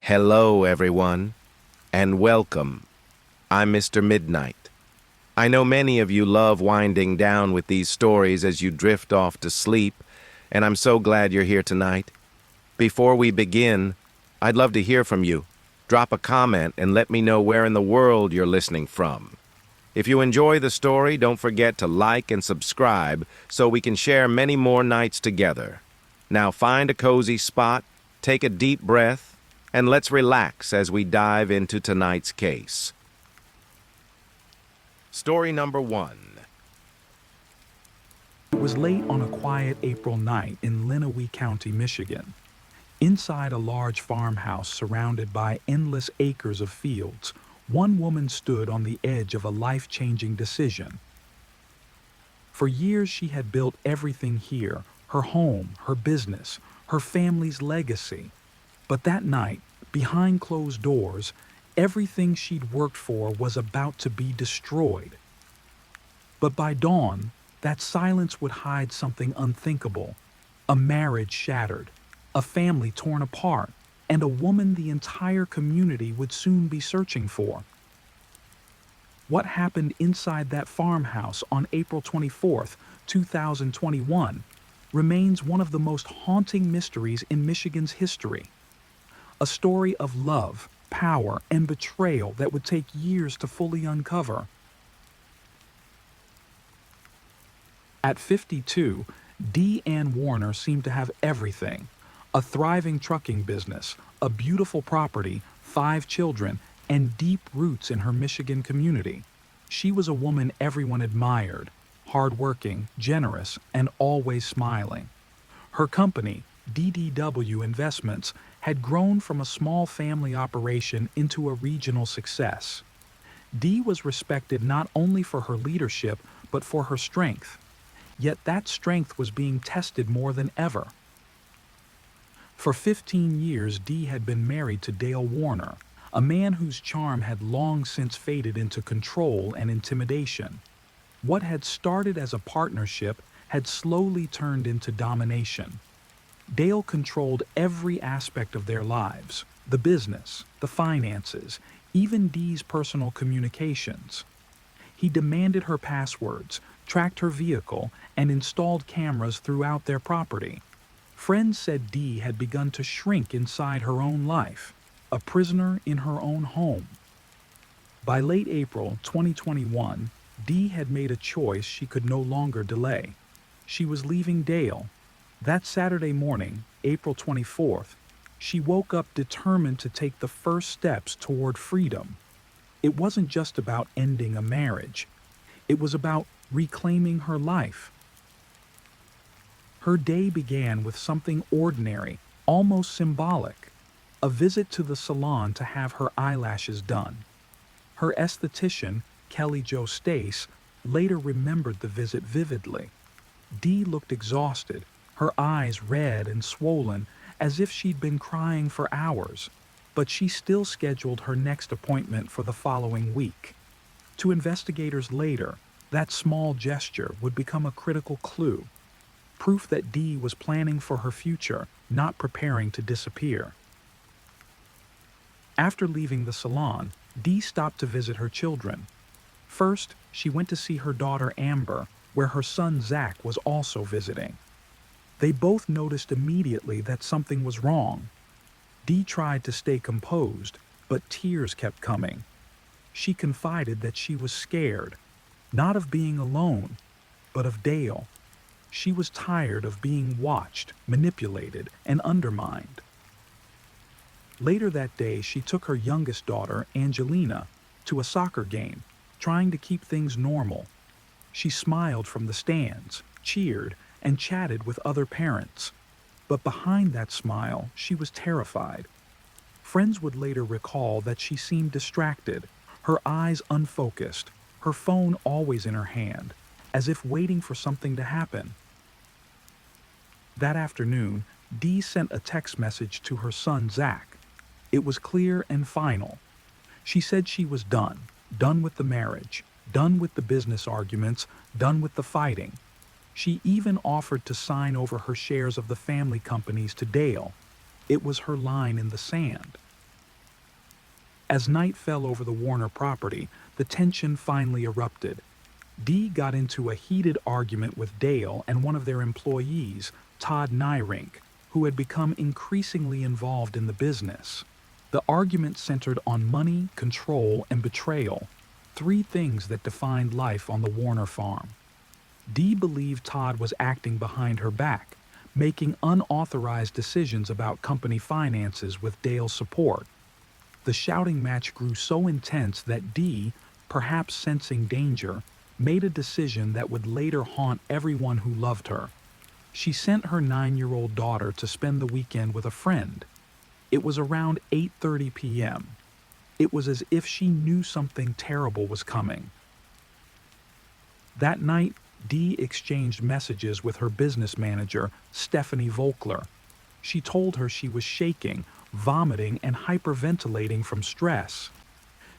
Hello, everyone, and welcome. I'm Mr. Midnight. I know many of you love winding down with these stories as you drift off to sleep, and I'm so glad you're here tonight. Before we begin, I'd love to hear from you. Drop a comment and let me know where in the world you're listening from. If you enjoy the story, don't forget to like and subscribe so we can share many more nights together. Now find a cozy spot, take a deep breath, and let's relax as we dive into tonight's case. Story number 1. It was late on a quiet April night in Lenawee County, Michigan. Inside a large farmhouse surrounded by endless acres of fields, one woman stood on the edge of a life-changing decision. For years she had built everything here, her home, her business, her family's legacy. But that night, behind closed doors, everything she'd worked for was about to be destroyed. But by dawn, that silence would hide something unthinkable: a marriage shattered, a family torn apart, and a woman the entire community would soon be searching for. What happened inside that farmhouse on April 24th, 2021, remains one of the most haunting mysteries in Michigan's history. A story of love, power, and betrayal that would take years to fully uncover. At 52, Dee Ann Warner seemed to have everything: a thriving trucking business, a beautiful property, 5 children, and deep roots in her Michigan community. She was a woman everyone admired: hardworking, generous, and always smiling. Her company, DDW Investments, had grown from a small family operation into a regional success. Dee was respected not only for her leadership, but for her strength. Yet that strength was being tested more than ever. For 15 years, Dee had been married to Dale Warner, a man whose charm had long since faded into control and intimidation. What had started as a partnership had slowly turned into domination. Dale controlled every aspect of their lives: the business, the finances, even Dee's personal communications. He demanded her passwords, tracked her vehicle, and installed cameras throughout their property. Friends said Dee had begun to shrink inside her own life, a prisoner in her own home. By late April 2021, Dee had made a choice she could no longer delay. She was leaving Dale. That Saturday morning, April 24th, she woke up determined to take the first steps toward freedom. It wasn't just about ending a marriage. It was about reclaiming her life. Her day began with something ordinary, almost symbolic: a visit to the salon to have her eyelashes done. Her esthetician, Kelly Jo Stace, later remembered the visit vividly. Dee looked exhausted, her eyes red and swollen, as if she'd been crying for hours, but she still scheduled her next appointment for the following week. To investigators later, that small gesture would become a critical clue: proof that Dee was planning for her future, not preparing to disappear. After leaving the salon, Dee stopped to visit her children. First, she went to see her daughter Amber, where her son Zach was also visiting. They both noticed immediately that something was wrong. Dee tried to stay composed, but tears kept coming. She confided that she was scared, not of being alone, but of Dale. She was tired of being watched, manipulated, and undermined. Later that day, she took her youngest daughter, Angelina, to a soccer game, trying to keep things normal. She smiled from the stands, cheered, and chatted with other parents. But behind that smile, she was terrified. Friends would later recall that she seemed distracted, her eyes unfocused, her phone always in her hand, as if waiting for something to happen. That afternoon, Dee sent a text message to her son Zach. It was clear and final. She said she was done with the marriage, done with the business arguments, done with the fighting. She even offered to sign over her shares of the family companies to Dale. It was her line in the sand. As night fell over the Warner property, the tension finally erupted. Dee got into a heated argument with Dale and one of their employees, Todd Nyrink, who had become increasingly involved in the business. The argument centered on money, control, and betrayal, three things that defined life on the Warner farm. Dee believed Todd was acting behind her back, making unauthorized decisions about company finances with Dale's support. The shouting match grew so intense that Dee, perhaps sensing danger, made a decision that would later haunt everyone who loved her. She sent her 9-year-old daughter to spend the weekend with a friend. It was around 8:30 p.m. It was as if she knew something terrible was coming. That night, Dee exchanged messages with her business manager, Stephanie Volkler. She told her she was shaking, vomiting, and hyperventilating from stress.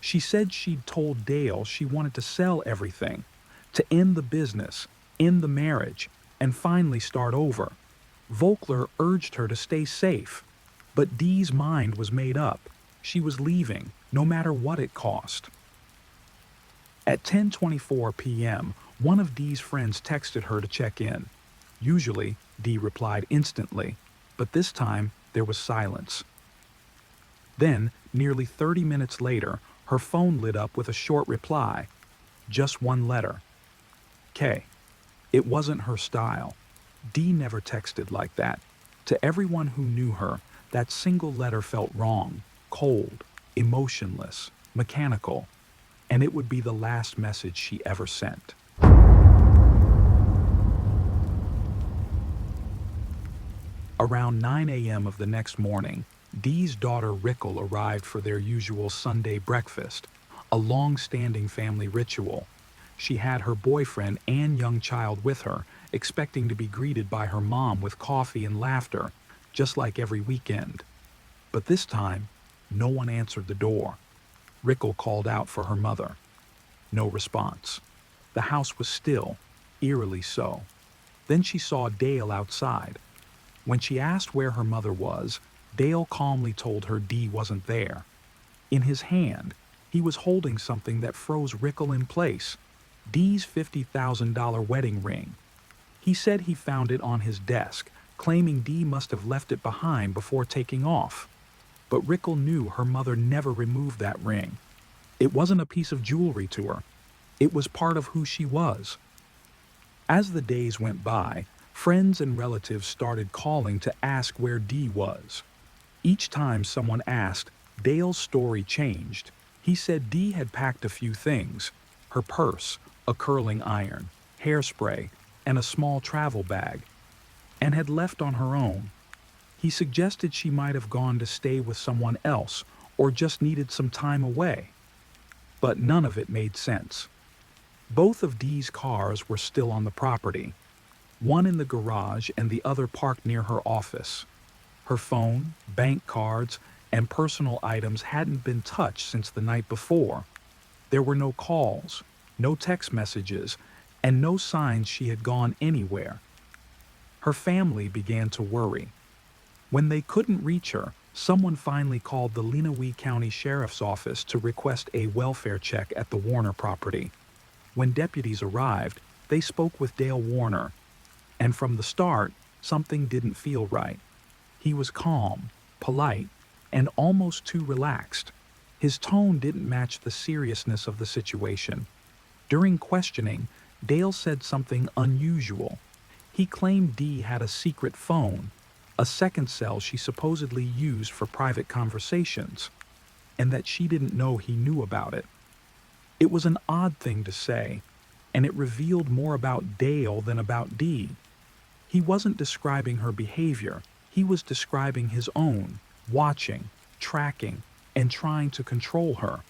She said she'd told Dale she wanted to sell everything, to end the business, end the marriage, and finally start over. Volkler urged her to stay safe, but Dee's mind was made up. She was leaving, no matter what it cost. At 10:24 p.m., one of Dee's friends texted her to check in. Usually, Dee replied instantly, but this time there was silence. Then, nearly 30 minutes later, her phone lit up with a short reply. Just one letter. K. It wasn't her style. Dee never texted like that. To everyone who knew her, that single letter felt wrong, cold, emotionless, mechanical, and it would be the last message she ever sent. Around 9 a.m. of the next morning, Dee's daughter Rickle arrived for their usual Sunday breakfast, a long-standing family ritual. She had her boyfriend and young child with her, expecting to be greeted by her mom with coffee and laughter, just like every weekend. But this time, no one answered the door. Rickle called out for her mother. No response. The house was still, eerily so. Then she saw Dale outside. When she asked where her mother was, Dale calmly told her Dee wasn't there. In his hand, he was holding something that froze Rickle in place, Dee's $50,000 wedding ring. He said he found it on his desk, claiming Dee must have left it behind before taking off. But Rickle knew her mother never removed that ring. It wasn't a piece of jewelry to her. It was part of who she was. As the days went by, friends and relatives started calling to ask where Dee was. Each time someone asked, Dale's story changed. He said Dee had packed a few things: her purse, a curling iron, hairspray, and a small travel bag, and had left on her own. He suggested she might have gone to stay with someone else or just needed some time away. But none of it made sense. Both of Dee's cars were still on the property, one in the garage and the other parked near her office. Her phone, bank cards, and personal items hadn't been touched since the night before. There were no calls, no text messages, and no signs she had gone anywhere. Her family began to worry. When they couldn't reach her, someone finally called the Lenawee County Sheriff's Office to request a welfare check at the Warner property. When deputies arrived, they spoke with Dale Warner, and from the start, something didn't feel right. He was calm, polite, and almost too relaxed. His tone didn't match the seriousness of the situation. During questioning, Dale said something unusual. He claimed Dee had a secret phone, a second cell she supposedly used for private conversations, and that she didn't know he knew about it. It was an odd thing to say, and it revealed more about Dale than about Dee. He wasn't describing her behavior, he was describing his own, watching, tracking, and trying to control her.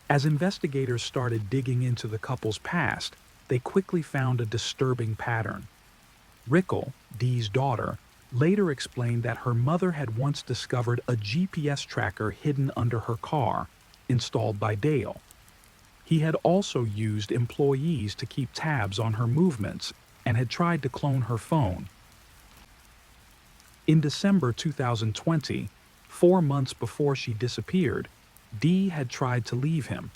As investigators started digging into the couple's past, they quickly found a disturbing pattern. Rickle, Dee's daughter, later explained that her mother had once discovered a GPS tracker hidden under her car, installed by Dale. He had also used employees to keep tabs on her movements and had tried to clone her phone. In December 2020, 4 months before she disappeared, Dee had tried to leave him.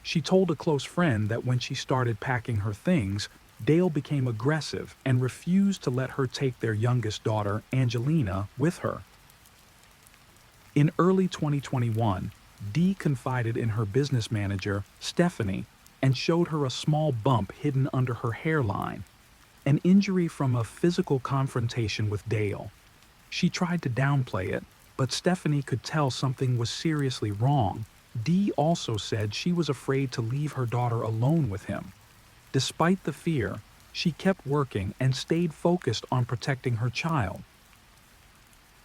She told a close friend that when she started packing her things, Dale became aggressive and refused to let her take their youngest daughter, Angelina, with her. In early 2021, Dee confided in her business manager, Stephanie, and showed her a small bump hidden under her hairline, an injury from a physical confrontation with Dale. She tried to downplay it, but Stephanie could tell something was seriously wrong. Dee also said she was afraid to leave her daughter alone with him. Despite the fear, she kept working and stayed focused on protecting her child.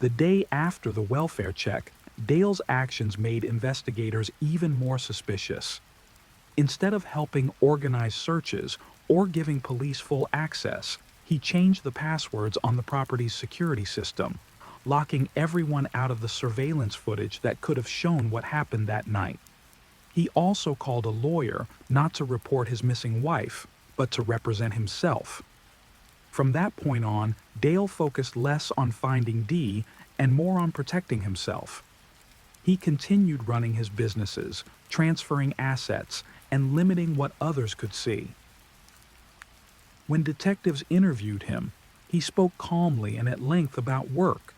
The day after the welfare check, Dale's actions made investigators even more suspicious. Instead of helping organize searches or giving police full access, he changed the passwords on the property's security system, locking everyone out of the surveillance footage that could have shown what happened that night. He also called a lawyer not to report his missing wife, but to represent himself. From that point on, Dale focused less on finding Dee and more on protecting himself. He continued running his businesses, transferring assets, and limiting what others could see. When detectives interviewed him, he spoke calmly and at length about work,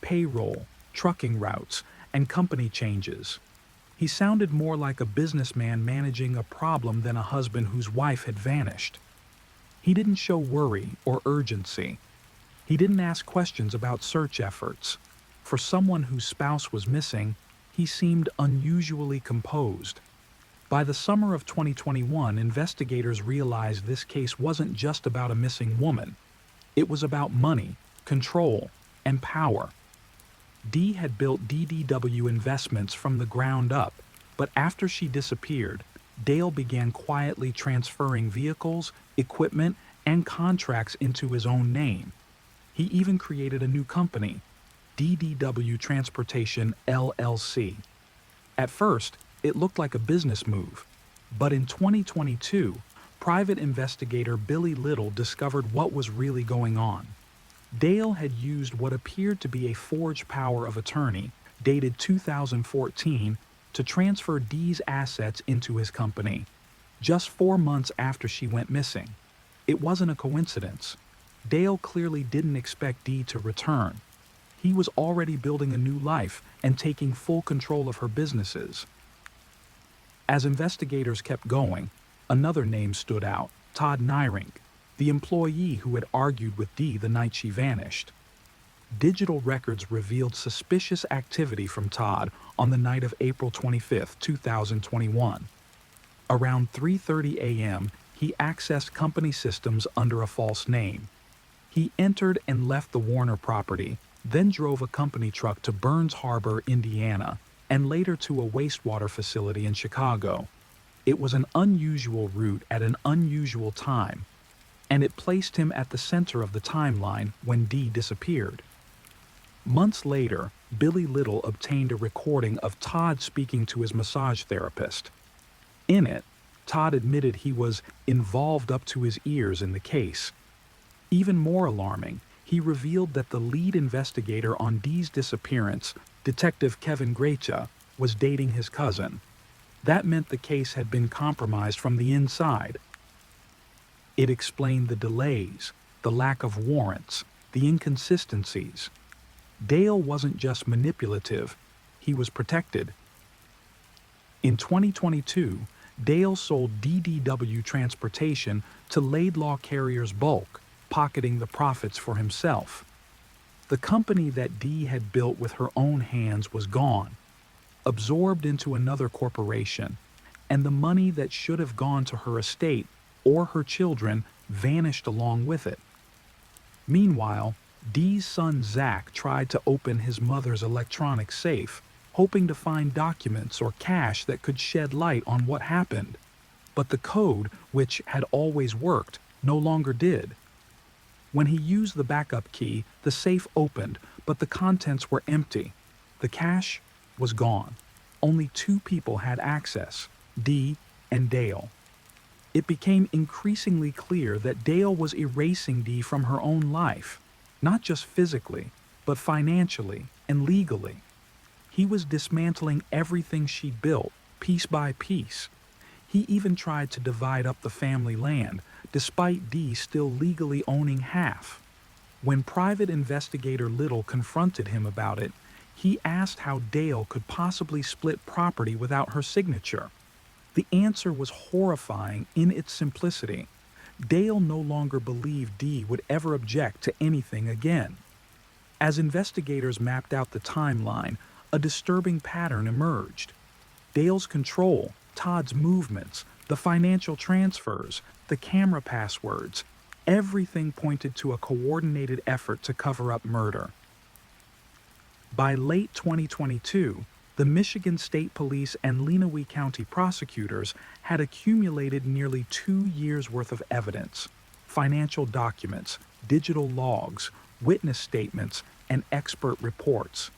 payroll, trucking routes, and company changes. He sounded more like a businessman managing a problem than a husband whose wife had vanished. He didn't show worry or urgency. He didn't ask questions about search efforts. For someone whose spouse was missing, he seemed unusually composed. By the summer of 2021, investigators realized this case wasn't just about a missing woman. It was about money, control, and power. Dee had built DDW Investments from the ground up, but after she disappeared, Dale began quietly transferring vehicles, equipment, and contracts into his own name. He even created a new company, DDW Transportation LLC. At first, it looked like a business move, but in 2022, private investigator Billy Little discovered what was really going on. Dale had used what appeared to be a forged power of attorney, dated 2014, to transfer Dee's assets into his company, just 4 months after she went missing. It wasn't a coincidence. Dale clearly didn't expect Dee to return. He was already building a new life and taking full control of her businesses. As investigators kept going, another name stood out, Todd Nyrink, the employee who had argued with Dee the night she vanished. Digital records revealed suspicious activity from Todd on the night of April 25, 2021. Around 3:30 a.m., he accessed company systems under a false name. He entered and left the Warner property, then drove a company truck to Burns Harbor, Indiana, and later to a wastewater facility in Chicago. It was an unusual route at an unusual time, and it placed him at the center of the timeline when Dee disappeared. Months later, Billy Little obtained a recording of Todd speaking to his massage therapist. In it, Todd admitted he was involved up to his ears in the case. Even more alarming, he revealed that the lead investigator on Dee's disappearance, Detective Kevin Grecha, was dating his cousin. That meant the case had been compromised from the inside. It explained the delays, the lack of warrants, the inconsistencies. Dale wasn't just manipulative, he was protected. In 2022, Dale sold DDW Transportation to Laidlaw Carriers Bulk, pocketing the profits for himself. The company that Dee had built with her own hands was gone, absorbed into another corporation, and the money that should have gone to her estate or her children vanished along with it. Meanwhile, Dee's son Zach tried to open his mother's electronic safe, hoping to find documents or cash that could shed light on what happened. But the code, which had always worked, no longer did. When he used the backup key, the safe opened, but the contents were empty. The cash was gone. Only 2 people had access, Dee and Dale. It became increasingly clear that Dale was erasing Dee from her own life, not just physically, but financially and legally. He was dismantling everything she'd built, piece by piece. He even tried to divide up the family land, despite Dee still legally owning half. When private investigator Little confronted him about it, he asked how Dale could possibly split property without her signature. The answer was horrifying in its simplicity. Dale no longer believed Dee would ever object to anything again. As investigators mapped out the timeline, a disturbing pattern emerged. Dale's control, Todd's movements, the financial transfers, the camera passwords, everything pointed to a coordinated effort to cover up murder. By late 2022, the Michigan State Police and Lenawee County prosecutors had accumulated nearly 2 years' worth of evidence: financial documents, digital logs, witness statements, and expert reports.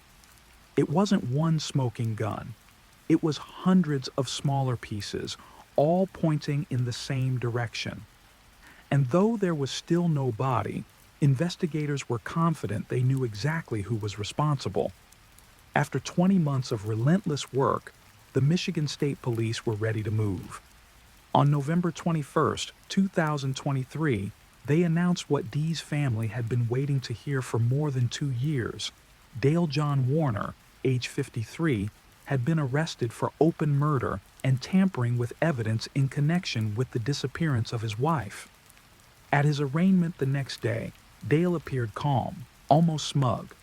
It wasn't one smoking gun. It was hundreds of smaller pieces, all pointing in the same direction. And though there was still no body, investigators were confident they knew exactly who was responsible. After 20 months of relentless work, the Michigan State Police were ready to move. On November 21st, 2023, they announced what Dee's family had been waiting to hear for more than 2 years. Dale John Warner, age 53, had been arrested for open murder and tampering with evidence in connection with the disappearance of his wife. At his arraignment the next day, Dale appeared calm, almost smug.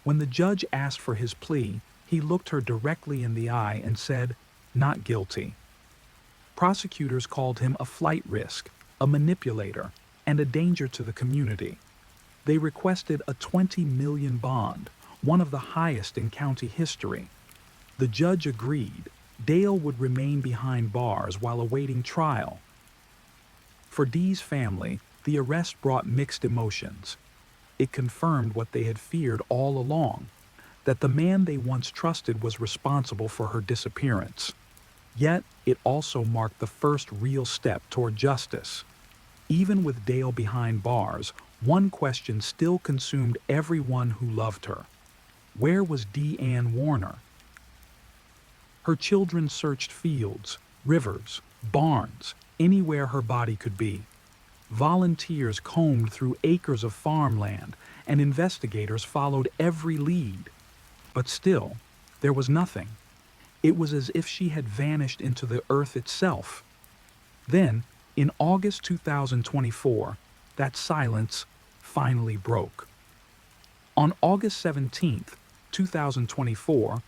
When the judge asked for his plea, he looked her directly in the eye and said, "Not guilty." Prosecutors called him a flight risk, a manipulator, and a danger to the community. They requested a $20 million bond, one of the highest in county history. The judge agreed. Dale would remain behind bars while awaiting trial. For Dee's family, the arrest brought mixed emotions. It confirmed what they had feared all along, that the man they once trusted was responsible for her disappearance. Yet, it also marked the first real step toward justice. Even with Dale behind bars, one question still consumed everyone who loved her. Where was Deanne Warner? Her children searched fields, rivers, barns, anywhere her body could be. Volunteers combed through acres of farmland, and investigators followed every lead. But still, there was nothing. It was as if she had vanished into the earth itself. Then, in August 2024, that silence finally broke. On August 17, 2024,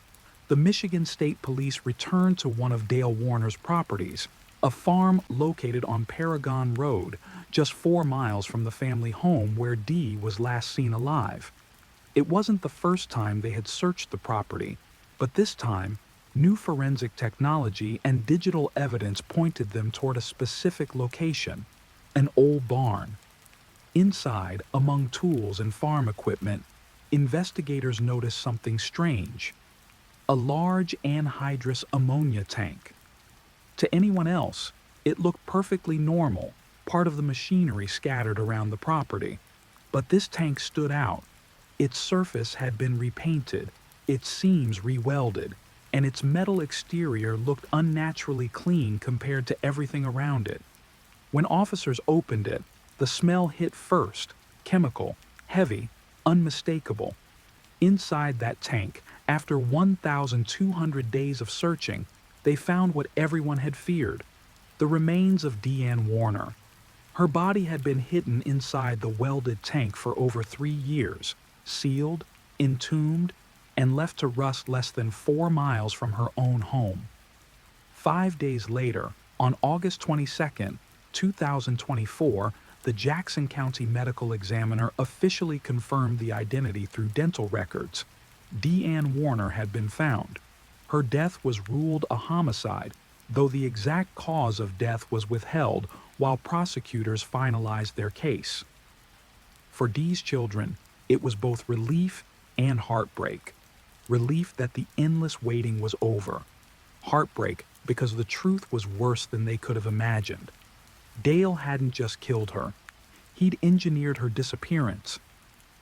the Michigan State Police returned to one of Dale Warner's properties, a farm located on Paragon Road, just 4 miles from the family home where Dee was last seen alive. It wasn't the first time they had searched the property, but this time, new forensic technology and digital evidence pointed them toward a specific location: an old barn. Inside, among tools and farm equipment, investigators noticed something strange: a large anhydrous ammonia tank. To anyone else, it looked perfectly normal, part of the machinery scattered around the property. But this tank stood out. Its surface had been repainted, its seams re-welded, and its metal exterior looked unnaturally clean compared to everything around it. When officers opened it, the smell hit first: chemical, heavy, unmistakable. Inside that tank, after 1,200 days of searching, they found what everyone had feared: the remains of Deanne Warner. Her body had been hidden inside the welded tank for over 3 years, sealed, entombed, and left to rust less than 4 miles from her own home. 5 days later, on August 22, 2024, the Jackson County Medical Examiner officially confirmed the identity through dental records. Deanne Warner had been found. Her death was ruled a homicide, though the exact cause of death was withheld while prosecutors finalized their case. For Dee's children, it was both relief and heartbreak. Relief that the endless waiting was over. Heartbreak because the truth was worse than they could have imagined. Dale hadn't just killed her. He'd engineered her disappearance,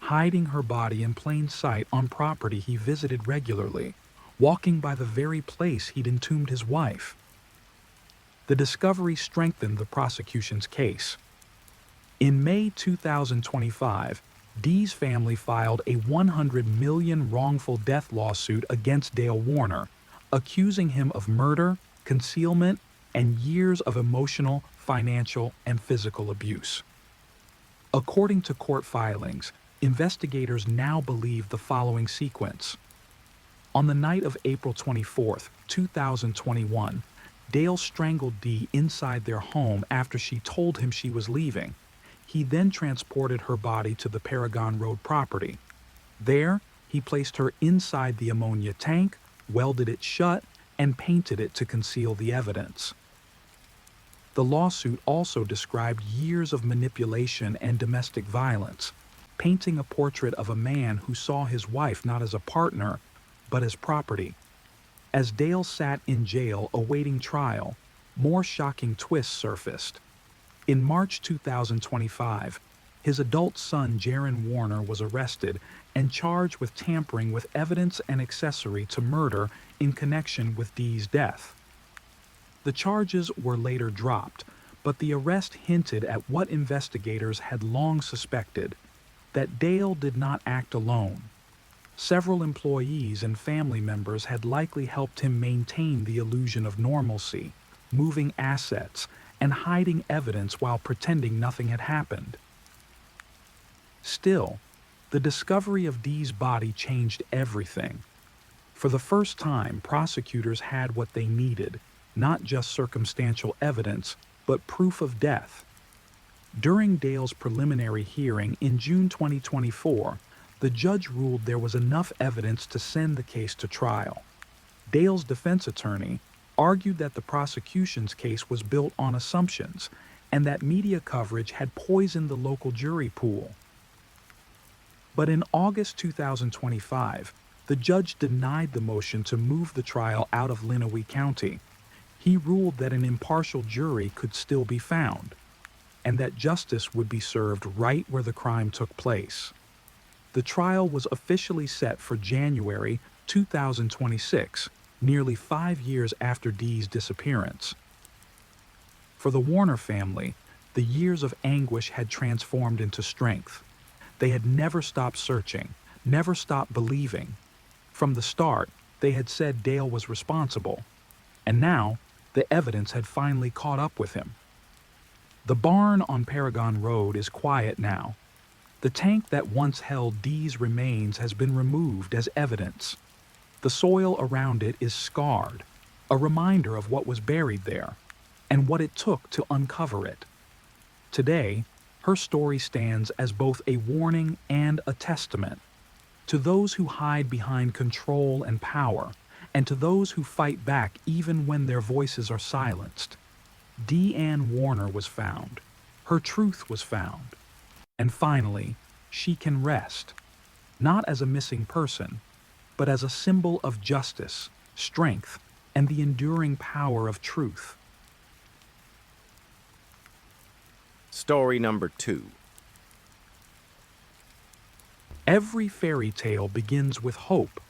hiding her body in plain sight on property he visited regularly, walking by the very place he'd entombed his wife. The discovery strengthened the prosecution's case. In May 2025, Dee's family filed a $100 million wrongful death lawsuit against Dale Warner, accusing him of murder, concealment, and years of emotional, financial, and physical abuse. According to court filings, investigators now believe the following sequence. On the night of April 24, 2021, Dale strangled Dee inside their home after she told him she was leaving. He then transported her body to the Paragon Road property. There, he placed her inside the ammonia tank, welded it shut, and painted it to conceal the evidence. The lawsuit also described years of manipulation and domestic violence, painting a portrait of a man who saw his wife not as a partner, but as property. As Dale sat in jail awaiting trial, more shocking twists surfaced. In March 2025, his adult son Jaron Warner was arrested and charged with tampering with evidence and accessory to murder in connection with Dee's death. The charges were later dropped, but the arrest hinted at what investigators had long suspected, that Dale did not act alone. Several employees and family members had likely helped him maintain the illusion of normalcy, moving assets, and hiding evidence while pretending nothing had happened. Still, the discovery of Dee's body changed everything. For the first time, prosecutors had what they needed, not just circumstantial evidence, but proof of death. During Dale's preliminary hearing in June 2024, the judge ruled there was enough evidence to send the case to trial. Dale's defense attorney argued that the prosecution's case was built on assumptions and that media coverage had poisoned the local jury pool. But in August 2025, the judge denied the motion to move the trial out of Lenawee County. He ruled that an impartial jury could still be found, and that justice would be served right where the crime took place. The trial was officially set for January 2026, nearly 5 years after Dee's disappearance. For the Warner family, the years of anguish had transformed into strength. They had never stopped searching, never stopped believing. From the start, they had said Dale was responsible, and now the evidence had finally caught up with him. The barn on Paragon Road is quiet now. The tank that once held Dee's remains has been removed as evidence. The soil around it is scarred, a reminder of what was buried there, and what it took to uncover it. Today, her story stands as both a warning and a testament to those who hide behind control and power, and to those who fight back even when their voices are silenced. Deanne Warner was found. Her truth was found. And finally, she can rest, not as a missing person, but as a symbol of justice, strength, and the enduring power of truth. Story number 2. Every fairy tale begins with hope.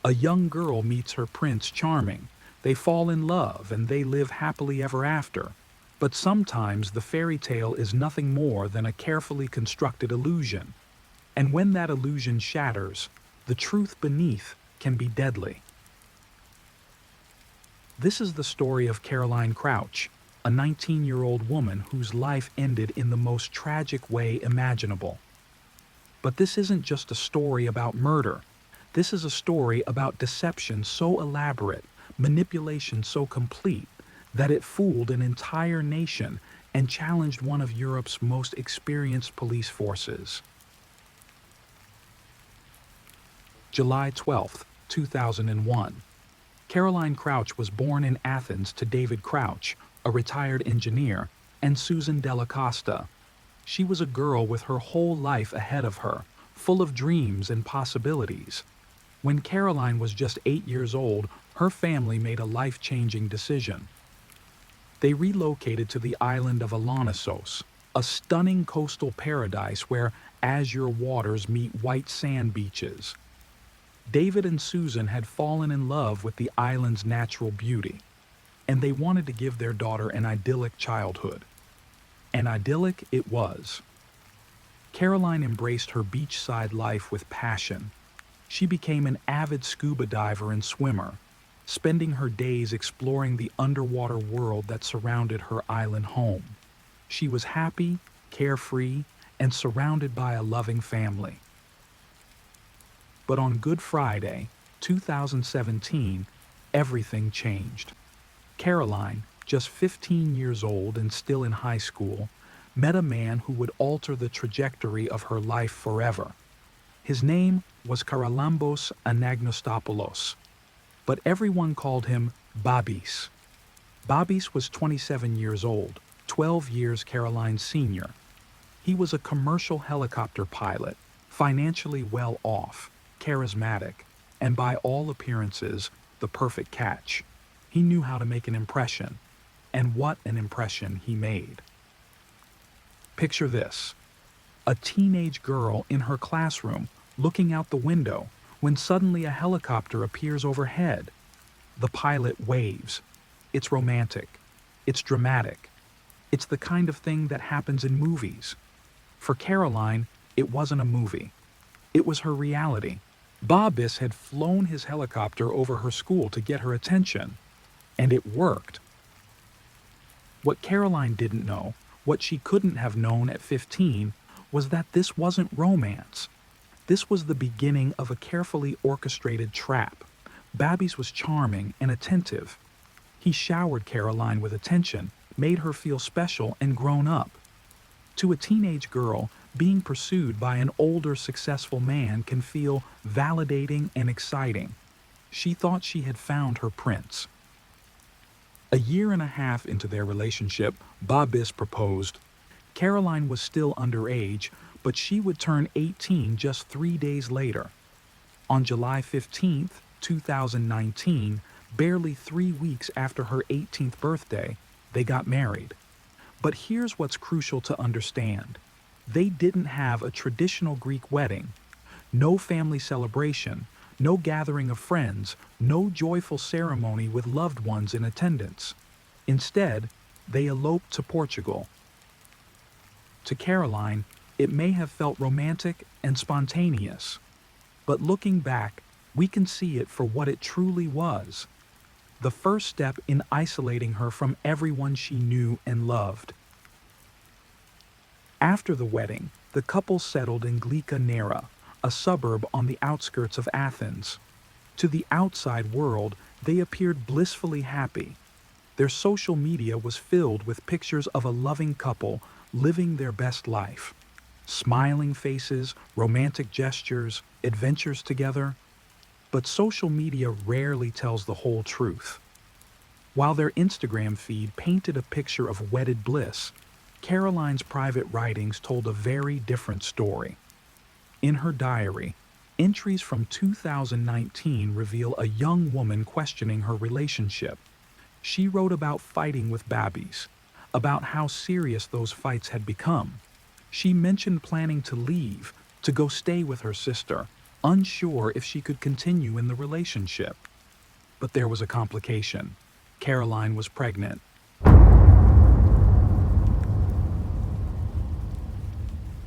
A young girl meets her Prince Charming. They fall in love and they live happily ever after. But sometimes the fairy tale is nothing more than a carefully constructed illusion. And when that illusion shatters, the truth beneath can be deadly. This is the story of Caroline Crouch, a 19-year-old woman whose life ended in the most tragic way imaginable. But this isn't just a story about murder. This is a story about deception so elaborate, manipulation so complete, that it fooled an entire nation and challenged one of Europe's most experienced police forces. July 12, 2001. Caroline Crouch was born in Athens to David Crouch, a retired engineer, and Susan Della Costa. She was a girl with her whole life ahead of her, full of dreams and possibilities. When Caroline was just 8 years old, her family made a life-changing decision. They relocated to the island of Alonissos, a stunning coastal paradise where azure waters meet white sand beaches. David and Susan had fallen in love with the island's natural beauty, and they wanted to give their daughter an idyllic childhood. And idyllic it was. Caroline embraced her beachside life with passion. She became an avid scuba diver and swimmer, spending her days exploring the underwater world that surrounded her island home. She was happy, carefree, and surrounded by a loving family. But on Good Friday, 2017, everything changed. Caroline, just 15 years old and still in high school, met a man who would alter the trajectory of her life forever. His name was Charalambos Anagnostopoulos, but everyone called him Babis. Babis was 27 years old, 12 years Caroline's senior. He was a commercial helicopter pilot, financially well off, charismatic, and by all appearances, the perfect catch. He knew how to make an impression, and what an impression he made. Picture this: a teenage girl in her classroom looking out the window when suddenly a helicopter appears overhead. The pilot waves. It's romantic. It's dramatic. It's the kind of thing that happens in movies. For Caroline, it wasn't a movie. It was her reality. Babis had flown his helicopter over her school to get her attention, and it worked. What Caroline didn't know, what she couldn't have known at 15, was that this wasn't romance. This was the beginning of a carefully orchestrated trap. Babis was charming and attentive. He showered Caroline with attention, made her feel special and grown up. To a teenage girl, being pursued by an older, successful man can feel validating and exciting. She thought she had found her prince. A year and a half into their relationship, Babis proposed. Caroline was still underage, but she would turn 18 just 3 days later. On July 15th, 2019, barely 3 weeks after her 18th birthday, they got married. But here's what's crucial to understand. They didn't have a traditional Greek wedding. No family celebration, no gathering of friends, no joyful ceremony with loved ones in attendance. Instead, they eloped to Portugal. To Caroline, it may have felt romantic and spontaneous, but looking back, we can see it for what it truly was. The first step in isolating her from everyone she knew and loved. After the wedding, the couple settled in Glika Nera, a suburb on the outskirts of Athens. To the outside world, they appeared blissfully happy. Their social media was filled with pictures of a loving couple living their best life. Smiling faces, romantic gestures, adventures together. But social media rarely tells the whole truth. While their Instagram feed painted a picture of wedded bliss, Caroline's private writings told a very different story. In her diary, entries from 2019 reveal a young woman questioning her relationship. She wrote about fighting with Babis, about how serious those fights had become. She mentioned planning to leave, to go stay with her sister, unsure if she could continue in the relationship. But there was a complication. Caroline was pregnant.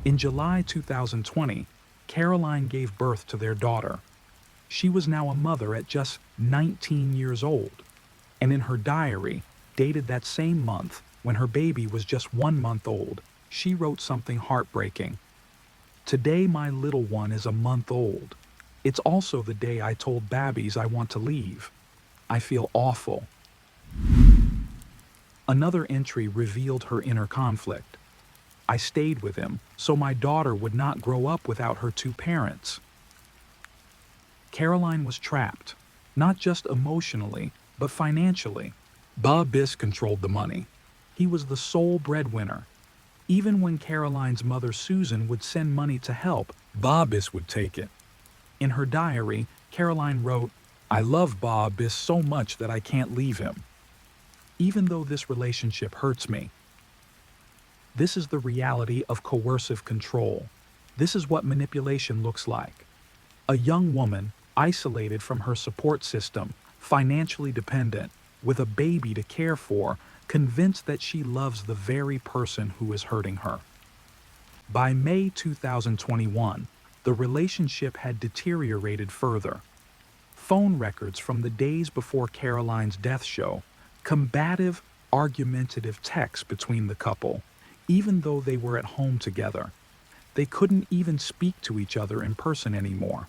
In July 2020, Caroline gave birth to their daughter. She was now a mother at just 19 years old, and in her diary, dated that same month, when her baby was just 1 month old, she wrote something heartbreaking. Today my little one is a month old. It's also the day I told Babis I want to leave. I feel awful. Another entry revealed her inner conflict. I stayed with him, so my daughter would not grow up without her 2 parents. Caroline was trapped, not just emotionally, but financially. Babis controlled the money. He was the sole breadwinner. Even when Caroline's mother Susan would send money to help, Babis would take it. In her diary, Caroline wrote, "I love Babis so much that I can't leave him, even though this relationship hurts me." This is the reality of coercive control. This is what manipulation looks like. A young woman, isolated from her support system, financially dependent, with a baby to care for, convinced that she loves the very person who is hurting her. By May 2021, the relationship had deteriorated further. Phone records from the days before Caroline's death show combative, argumentative texts between the couple, even though they were at home together. They couldn't even speak to each other in person anymore.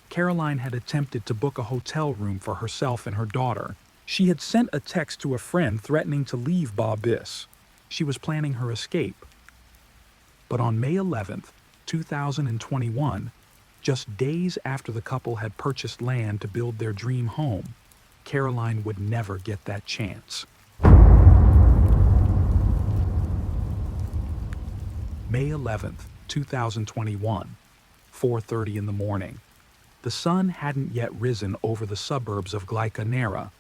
Caroline had attempted to book a hotel room for herself and her daughter. She had sent a text to a friend threatening to leave Bob Biss. She was planning her escape. But on May 11th, 2021, just days after the couple had purchased land to build their dream home, Caroline would never get that chance. May 11th, 2021, 4:30 in the morning. The sun hadn't yet risen over the suburbs of Glycanera.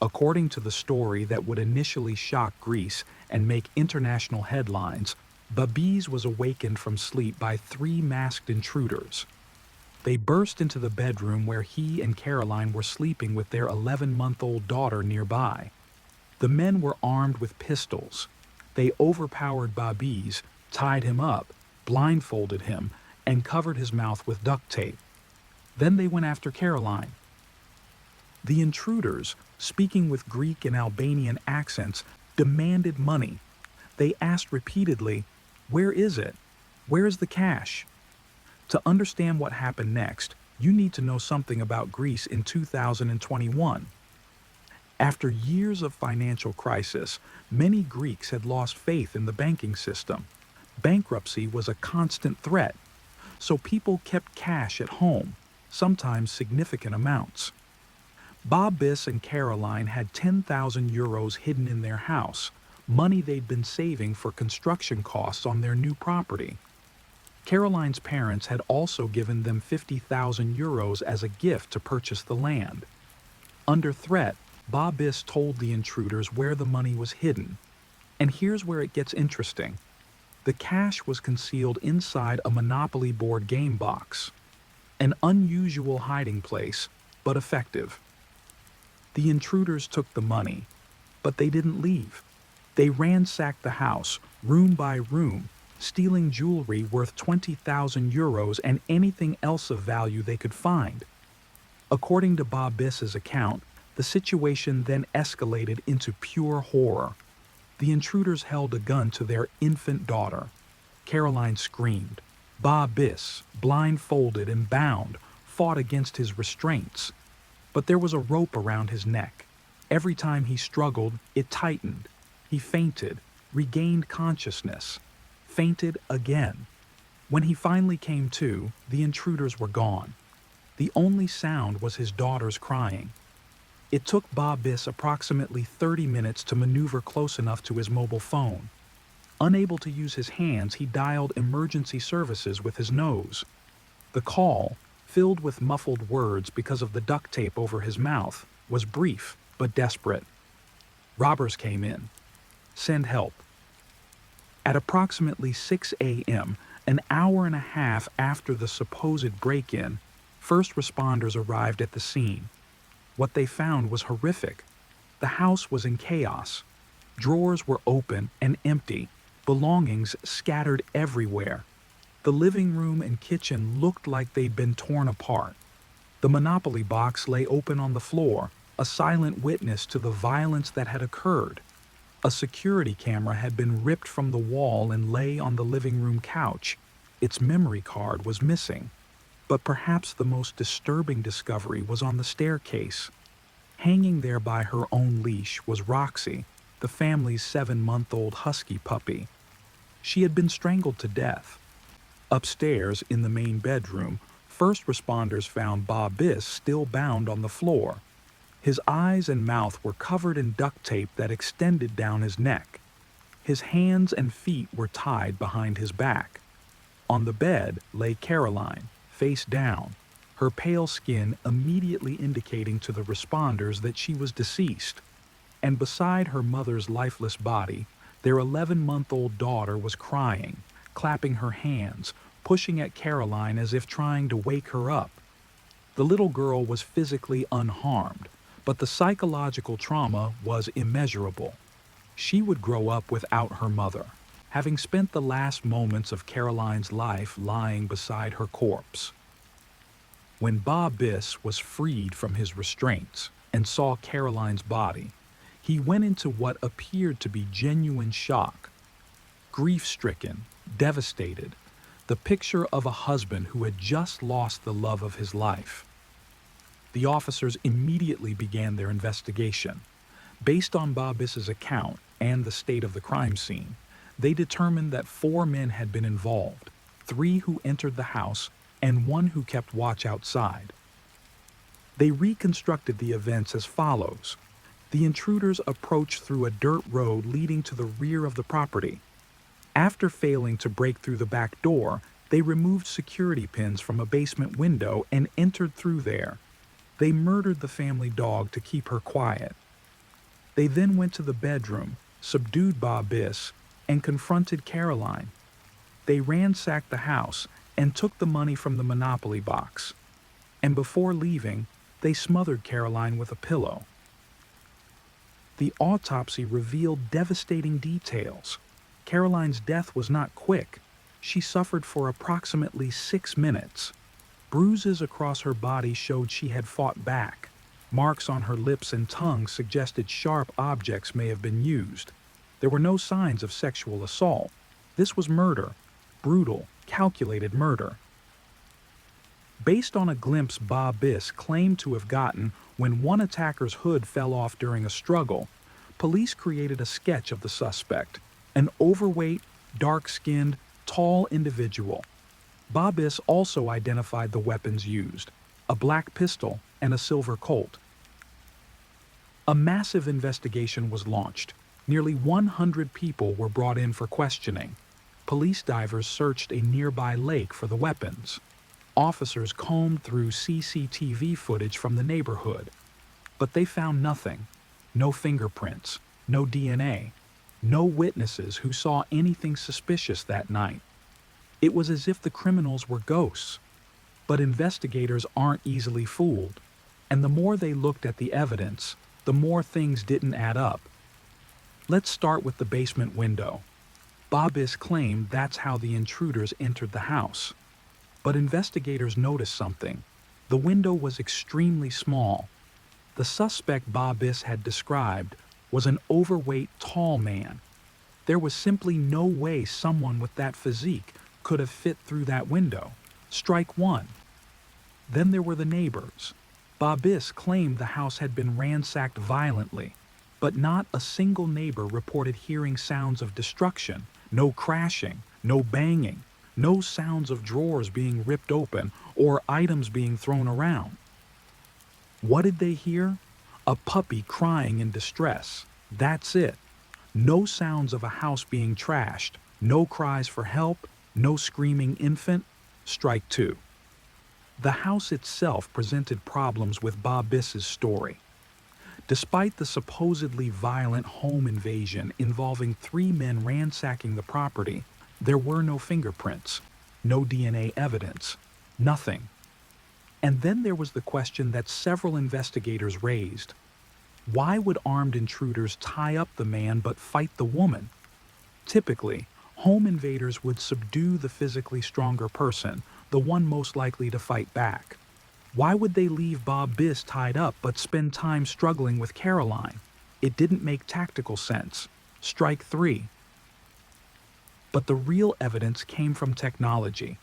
According to the story that would initially shock Greece and make international headlines, Babis was awakened from sleep by 3 masked intruders. They burst into the bedroom where he and Caroline were sleeping with their 11-month-old daughter nearby. The men were armed with pistols. They overpowered Babis, tied him up, blindfolded him, and covered his mouth with duct tape. Then they went after Caroline. The intruders, speaking with Greek and Albanian accents, demanded money. They asked repeatedly, "Where is it? Where is the cash?" To understand what happened next, you need to know something about Greece in 2021. After years of financial crisis, many Greeks had lost faith in the banking system. Bankruptcy was a constant threat, so people kept cash at home, sometimes significant amounts. Bob Biss and Caroline had 10,000 euros hidden in their house, money they'd been saving for construction costs on their new property. Caroline's parents had also given them 50,000 euros as a gift to purchase the land. Under threat, Bob Biss told the intruders where the money was hidden. And here's where it gets interesting. The cash was concealed inside a Monopoly board game box. An unusual hiding place, but effective. The intruders took the money, but they didn't leave. They ransacked the house, room by room, stealing jewelry worth 20,000 euros and anything else of value they could find. According to Bob Biss's account, the situation then escalated into pure horror. The intruders held a gun to their infant daughter. Caroline screamed. Bob Biss, blindfolded and bound, fought against his restraints. But there was a rope around his neck. Every time he struggled, it tightened. He fainted, regained consciousness, fainted again. When he finally came to, the intruders were gone. The only sound was his daughter's crying. It took Bob Biss approximately 30 minutes to maneuver close enough to his mobile phone. Unable to use his hands, he dialed emergency services with his nose. The call, filled with muffled words because of the duct tape over his mouth, was brief but desperate. Robbers came in. Send help. At approximately 6 a.m., an hour and a half after the supposed break-in, first responders arrived at the scene. What they found was horrific. The house was in chaos. Drawers were open and empty, belongings scattered everywhere. The living room and kitchen looked like they'd been torn apart. The Monopoly box lay open on the floor, a silent witness to the violence that had occurred. A security camera had been ripped from the wall and lay on the living room couch. Its memory card was missing. But perhaps the most disturbing discovery was on the staircase. Hanging there by her own leash was Roxy, the family's 7-month-old husky puppy. She had been strangled to death. Upstairs, in the main bedroom, first responders found Bob Biss still bound on the floor. His eyes and mouth were covered in duct tape that extended down his neck. His hands and feet were tied behind his back. On the bed lay Caroline, face down, her pale skin immediately indicating to the responders that she was deceased. And beside her mother's lifeless body, their 11-month-old daughter was crying, clapping her hands, pushing at Caroline as if trying to wake her up. The little girl was physically unharmed, but the psychological trauma was immeasurable. She would grow up without her mother, having spent the last moments of Caroline's life lying beside her corpse. When Bob Biss was freed from his restraints and saw Caroline's body, he went into what appeared to be genuine shock. Grief-stricken, devastated, the picture of a husband who had just lost the love of his life. The officers immediately began their investigation. Based on Bob Biss's account and the state of the crime scene, they determined that 4 men had been involved, 3 who entered the house and 1 who kept watch outside. They reconstructed the events as follows. The intruders approached through a dirt road leading to the rear of the property. After failing to break through the back door, they removed security pins from a basement window and entered through there. They murdered the family dog to keep her quiet. They then went to the bedroom, subdued Bob Biss, and confronted Caroline. They ransacked the house and took the money from the Monopoly box. And before leaving, they smothered Caroline with a pillow. The autopsy revealed devastating details. Caroline's death was not quick. She suffered for approximately 6 minutes. Bruises across her body showed she had fought back. Marks on her lips and tongue suggested sharp objects may have been used. There were no signs of sexual assault. This was murder. Brutal, calculated murder. Based on a glimpse Bob Biss claimed to have gotten when one attacker's hood fell off during a struggle, police created a sketch of the suspect, an overweight, dark-skinned, tall individual. Bob Biss also identified the weapons used, a black pistol and a silver Colt. A massive investigation was launched. Nearly 100 people were brought in for questioning. Police divers searched a nearby lake for the weapons. Officers combed through CCTV footage from the neighborhood, but they found nothing. No fingerprints, no DNA, no witnesses who saw anything suspicious that night. It was as if the criminals were ghosts. But investigators aren't easily fooled, and the more they looked at the evidence, the more things didn't add up. Let's start with the basement window. Bob Biss claimed that's how the intruders entered the house. But investigators noticed something. The window was extremely small. The suspect Bob Biss had described was an overweight, tall man. There was simply no way someone with that physique could have fit through that window. Strike one. Then there were the neighbors. Bob Biss claimed the house had been ransacked violently, but not a single neighbor reported hearing sounds of destruction, no crashing, no banging, no sounds of drawers being ripped open or items being thrown around. What did they hear? A puppy crying in distress. That's it. No sounds of a house being trashed, no cries for help, no screaming infant. Strike two. The house itself presented problems with Bob Biss's story. Despite the supposedly violent home invasion involving 3 men ransacking the property, there were no fingerprints, no DNA evidence, nothing. And then there was the question that several investigators raised. Why would armed intruders tie up the man but fight the woman? Typically, home invaders would subdue the physically stronger person, the one most likely to fight back. Why would they leave Bob Biss tied up but spend time struggling with Caroline? It didn't make tactical sense. Strike three. But the real evidence came from technology.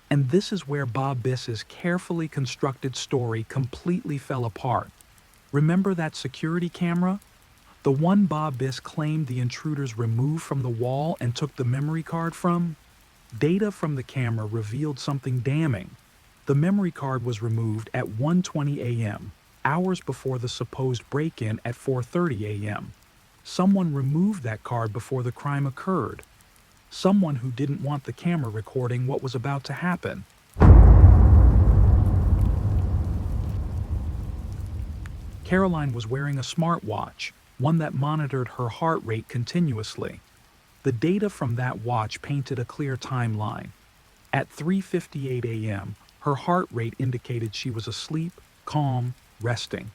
And this is where Bob Biss's carefully constructed story completely fell apart. Remember that security camera? The one Bob Biss claimed the intruders removed from the wall and took the memory card from? Data from the camera revealed something damning. The memory card was removed at 1:20 a.m., hours before the supposed break-in at 4:30 a.m. Someone removed that card before the crime occurred. Someone who didn't want the camera recording what was about to happen. Caroline was wearing a smartwatch, one that monitored her heart rate continuously. The data from that watch painted a clear timeline. At 3:58 a.m., Her heart rate indicated she was asleep, calm, resting.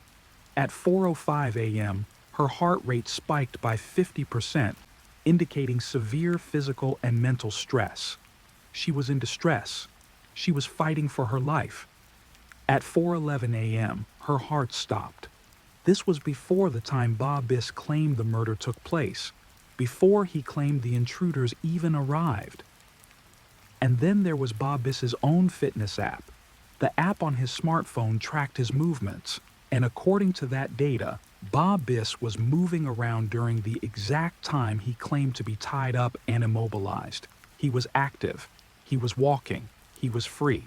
At 4:05 a.m., her heart rate spiked by 50%, indicating severe physical and mental stress. She was in distress. She was fighting for her life. At 4:11 a.m., her heart stopped. This was before the time Bob Biss claimed the murder took place, before he claimed the intruders even arrived. And then there was Bob Biss's own fitness app. The app on his smartphone tracked his movements, and according to that data, Bob Biss was moving around during the exact time he claimed to be tied up and immobilized. He was active, he was walking, he was free.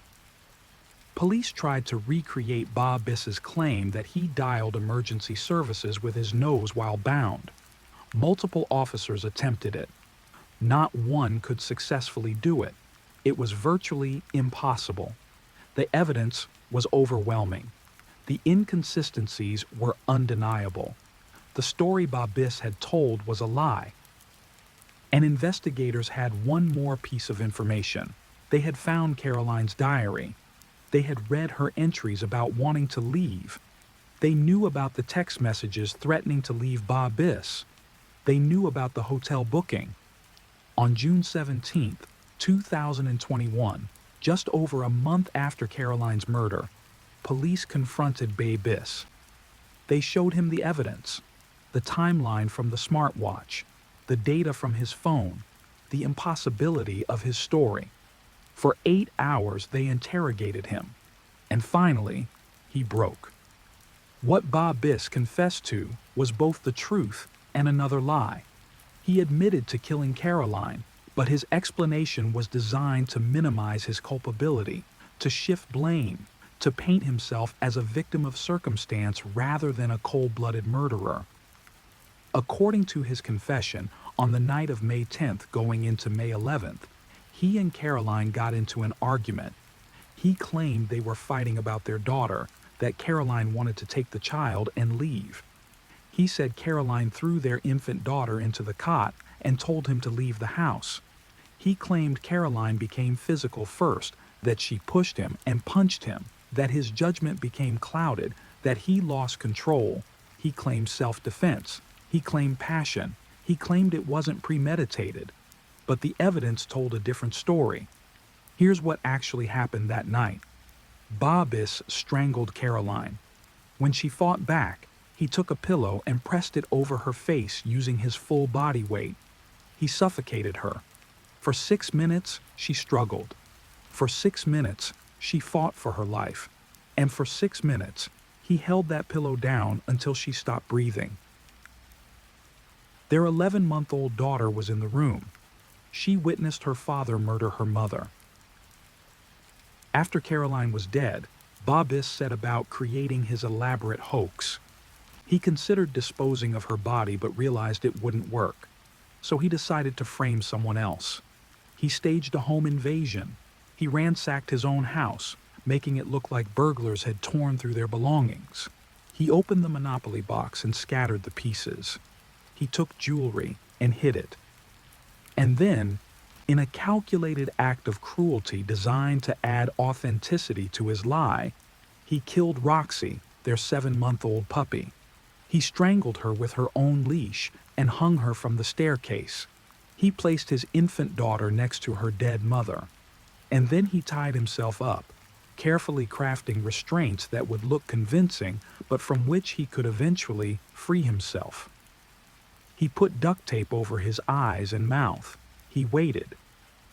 Police tried to recreate Bob Biss's claim that he dialed emergency services with his nose while bound. Multiple officers attempted it. Not one could successfully do it. It was virtually impossible. The evidence was overwhelming. The inconsistencies were undeniable. The story Bob Biss had told was a lie. And investigators had one more piece of information. They had found Caroline's diary. They had read her entries about wanting to leave. They knew about the text messages threatening to leave Bob Biss. They knew about the hotel booking. On June 17, 2021, just over a month after Caroline's murder, police confronted Bay Biss. They showed him the evidence, the timeline from the smartwatch, the data from his phone, the impossibility of his story. For 8 hours, they interrogated him. And finally, he broke. What Bob Biss confessed to was both the truth and another lie. He admitted to killing Caroline, but his explanation was designed to minimize his culpability, to shift blame, to paint himself as a victim of circumstance rather than a cold-blooded murderer. According to his confession, on the night of May 10th going into May 11th, he and Caroline got into an argument. He claimed they were fighting about their daughter, that Caroline wanted to take the child and leave. He said Caroline threw their infant daughter into the cot and told him to leave the house. He claimed Caroline became physical first, that she pushed him and punched him, that his judgment became clouded, that he lost control. He claimed self-defense. He claimed passion. He claimed it wasn't premeditated. But the evidence told a different story. Here's what actually happened that night. Bob Biss strangled Caroline. When she fought back, he took a pillow and pressed it over her face using his full body weight. He suffocated her. For 6 minutes, she struggled. For 6 minutes, she fought for her life. And for 6 minutes, he held that pillow down until she stopped breathing. Their 11-month-old daughter was in the room. She witnessed her father murder her mother. After Caroline was dead, Bob Biss set about creating his elaborate hoax. He considered disposing of her body but realized it wouldn't work, so he decided to frame someone else. He staged a home invasion. He ransacked his own house, making it look like burglars had torn through their belongings. He opened the Monopoly box and scattered the pieces. He took jewelry and hid it. And then, in a calculated act of cruelty designed to add authenticity to his lie, he killed Roxy, their 7-month-old puppy. He strangled her with her own leash and hung her from the staircase. He placed his infant daughter next to her dead mother. And then he tied himself up, carefully crafting restraints that would look convincing, but from which he could eventually free himself. He put duct tape over his eyes and mouth. He waited.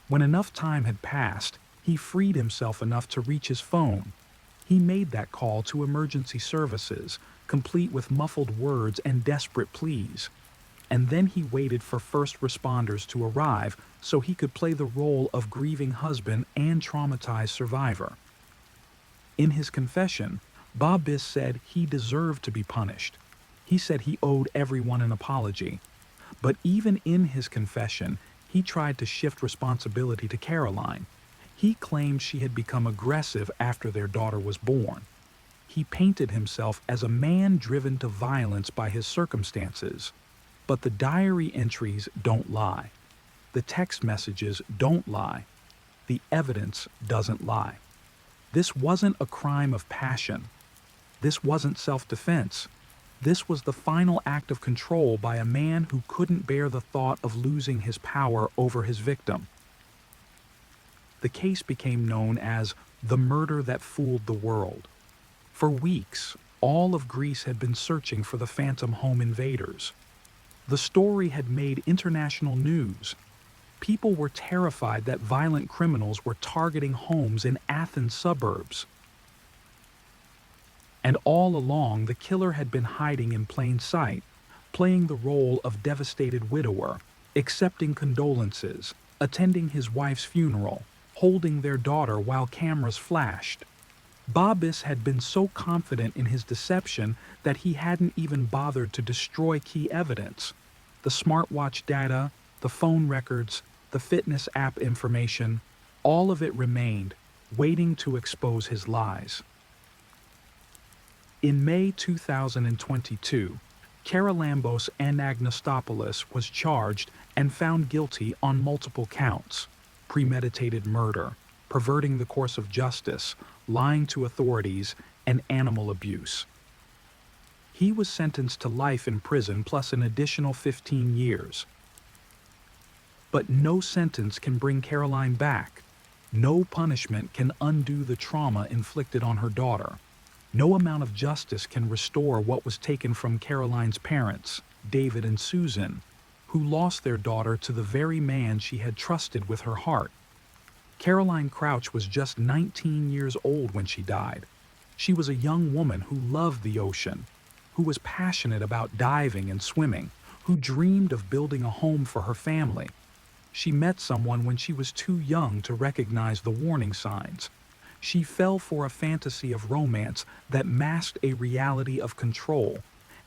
When enough time had passed, he freed himself enough to reach his phone. He made that call to emergency services, complete with muffled words and desperate pleas. And then he waited for first responders to arrive so he could play the role of grieving husband and traumatized survivor. In his confession, Bob Biss said he deserved to be punished. He said he owed everyone an apology. But even in his confession, he tried to shift responsibility to Caroline. He claimed she had become aggressive after their daughter was born. He painted himself as a man driven to violence by his circumstances. But the diary entries don't lie. The text messages don't lie. The evidence doesn't lie. This wasn't a crime of passion. This wasn't self-defense. This was the final act of control by a man who couldn't bear the thought of losing his power over his victim. The case became known as the murder that fooled the world. For weeks, all of Greece had been searching for the phantom home invaders. The story had made international news. People were terrified that violent criminals were targeting homes in Athens suburbs. And all along, the killer had been hiding in plain sight, playing the role of devastated widower, accepting condolences, attending his wife's funeral, holding their daughter while cameras flashed. Babis had been so confident in his deception that he hadn't even bothered to destroy key evidence. The smartwatch data, the phone records, the fitness app information, all of it remained, waiting to expose his lies. In May 2022, Charalambos Anagnostopoulos was charged and found guilty on multiple counts: premeditated murder, perverting the course of justice, lying to authorities, and animal abuse. He was sentenced to life in prison plus an additional 15 years. But no sentence can bring Caroline back. No punishment can undo the trauma inflicted on her daughter. No amount of justice can restore what was taken from Caroline's parents, David and Susan, who lost their daughter to the very man she had trusted with her heart. Caroline Crouch was just 19 years old when she died. She was a young woman who loved the ocean, who was passionate about diving and swimming, who dreamed of building a home for her family. She met someone when she was too young to recognize the warning signs. She fell for a fantasy of romance that masked a reality of control,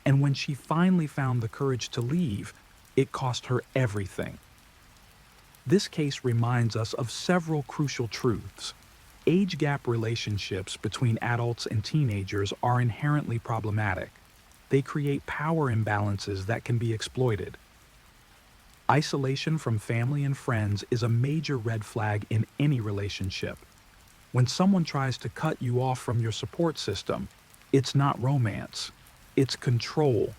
and when she finally found the courage to leave, it cost her everything. This case reminds us of several crucial truths. Age gap relationships between adults and teenagers are inherently problematic. They create power imbalances that can be exploited. Isolation from family and friends is a major red flag in any relationship. When someone tries to cut you off from your support system, it's not romance, it's control.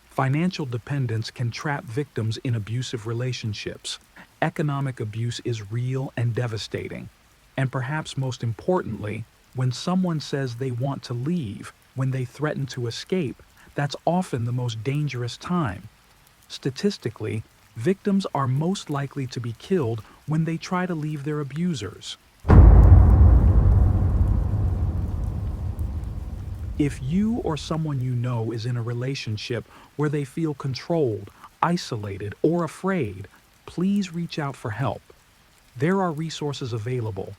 Financial dependence can trap victims in abusive relationships. Economic abuse is real and devastating. And perhaps most importantly, when someone says they want to leave, when they threaten to escape, that's often the most dangerous time. Statistically, victims are most likely to be killed when they try to leave their abusers. If you or someone you know is in a relationship where they feel controlled, isolated, or afraid, please reach out for help. There are resources available.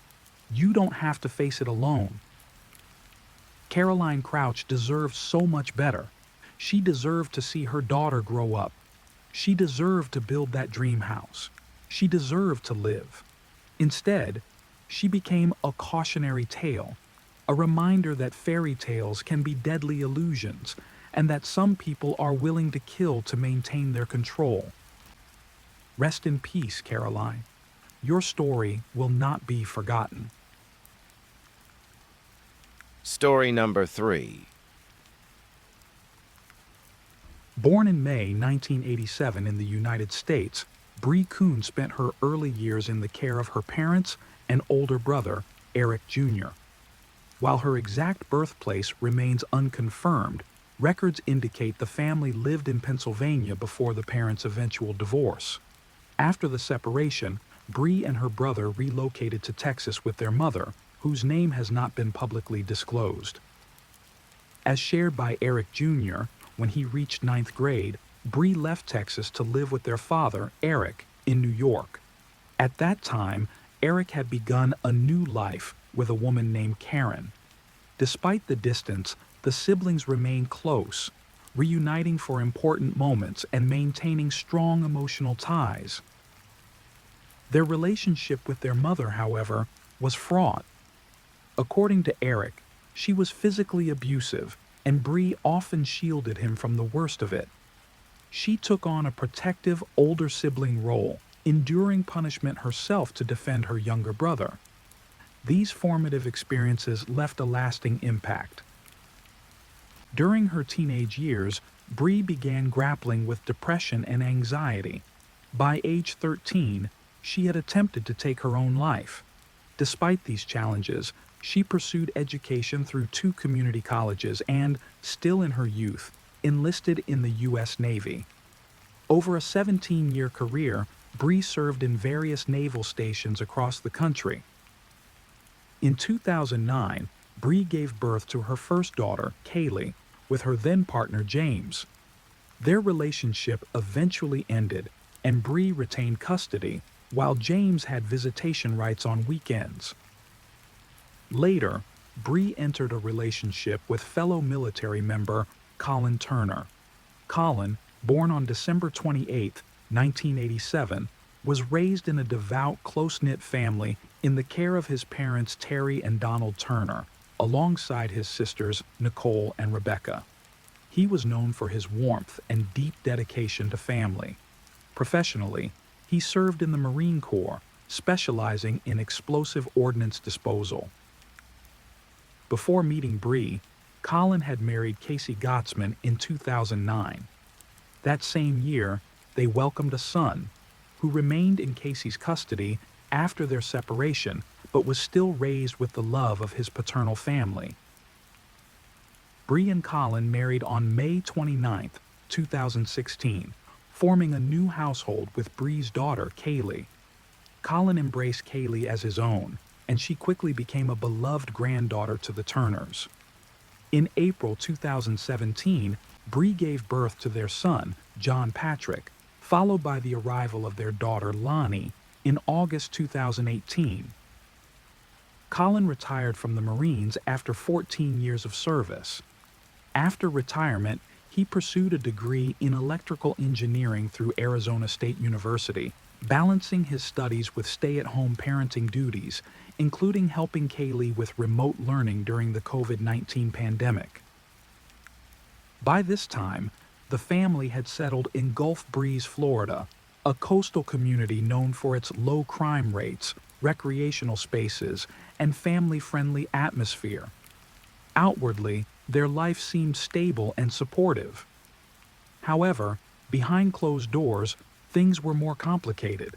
You don't have to face it alone. Caroline Crouch deserved so much better. She deserved to see her daughter grow up. She deserved to build that dream house. She deserved to live. Instead, she became a cautionary tale, a reminder that fairy tales can be deadly illusions, and that some people are willing to kill to maintain their control. Rest in peace, Caroline. Your story will not be forgotten. Story number 3. Born in May 1987 in the United States, Bree Kuhn spent her early years in the care of her parents and older brother, Eric Jr. While her exact birthplace remains unconfirmed, records indicate the family lived in Pennsylvania before the parents' eventual divorce. After the separation, Bree and her brother relocated to Texas with their mother, whose name has not been publicly disclosed. As shared by Eric Jr., when he reached 9th grade, Bree left Texas to live with their father, Eric, in New York. At that time, Eric had begun a new life with a woman named Karen. Despite the distance, the siblings remained close, reuniting for important moments and maintaining strong emotional ties. Their relationship with their mother, however, was fraught. According to Eric, she was physically abusive, and Bree often shielded him from the worst of it. She took on a protective older sibling role, enduring punishment herself to defend her younger brother. These formative experiences left a lasting impact. During her teenage years, Bree began grappling with depression and anxiety. By age 13, she had attempted to take her own life. Despite these challenges, she pursued education through two community colleges and, still in her youth, enlisted in the U.S. Navy. Over a 17-year career, Bree served in various naval stations across the country. In 2009, Bree gave birth to her first daughter, Kaylee, with her then partner James. Their relationship eventually ended, and Bree retained custody, while James had visitation rights on weekends. Later, Bree entered a relationship with fellow military member Colin Turner. Colin, born on December 28, 1987, was raised in a devout, close-knit family in the care of his parents Terry and Donald Turner, alongside his sisters Nicole and Rebecca. He was known for his warmth and deep dedication to family. Professionally, he served in the Marine Corps, specializing in explosive ordnance disposal. Before meeting Bree, Colin had married Casey Gottsman in 2009. That same year, they welcomed a son, who remained in Casey's custody after their separation, but was still raised with the love of his paternal family. Bree and Colin married on May 29, 2016, forming a new household with Bree's daughter, Kaylee. Colin embraced Kaylee as his own, and she quickly became a beloved granddaughter to the Turners. In April 2017, Bree gave birth to their son, John Patrick, followed by the arrival of their daughter, Lonnie, in August 2018. Colin retired from the Marines after 14 years of service. After retirement, he pursued a degree in electrical engineering through Arizona State University, balancing his studies with stay-at-home parenting duties, including helping Kaylee with remote learning during the COVID-19 pandemic. By this time, the family had settled in Gulf Breeze, Florida, a coastal community known for its low crime rates, recreational spaces, and family-friendly atmosphere. Outwardly, their life seemed stable and supportive. However, behind closed doors, things were more complicated.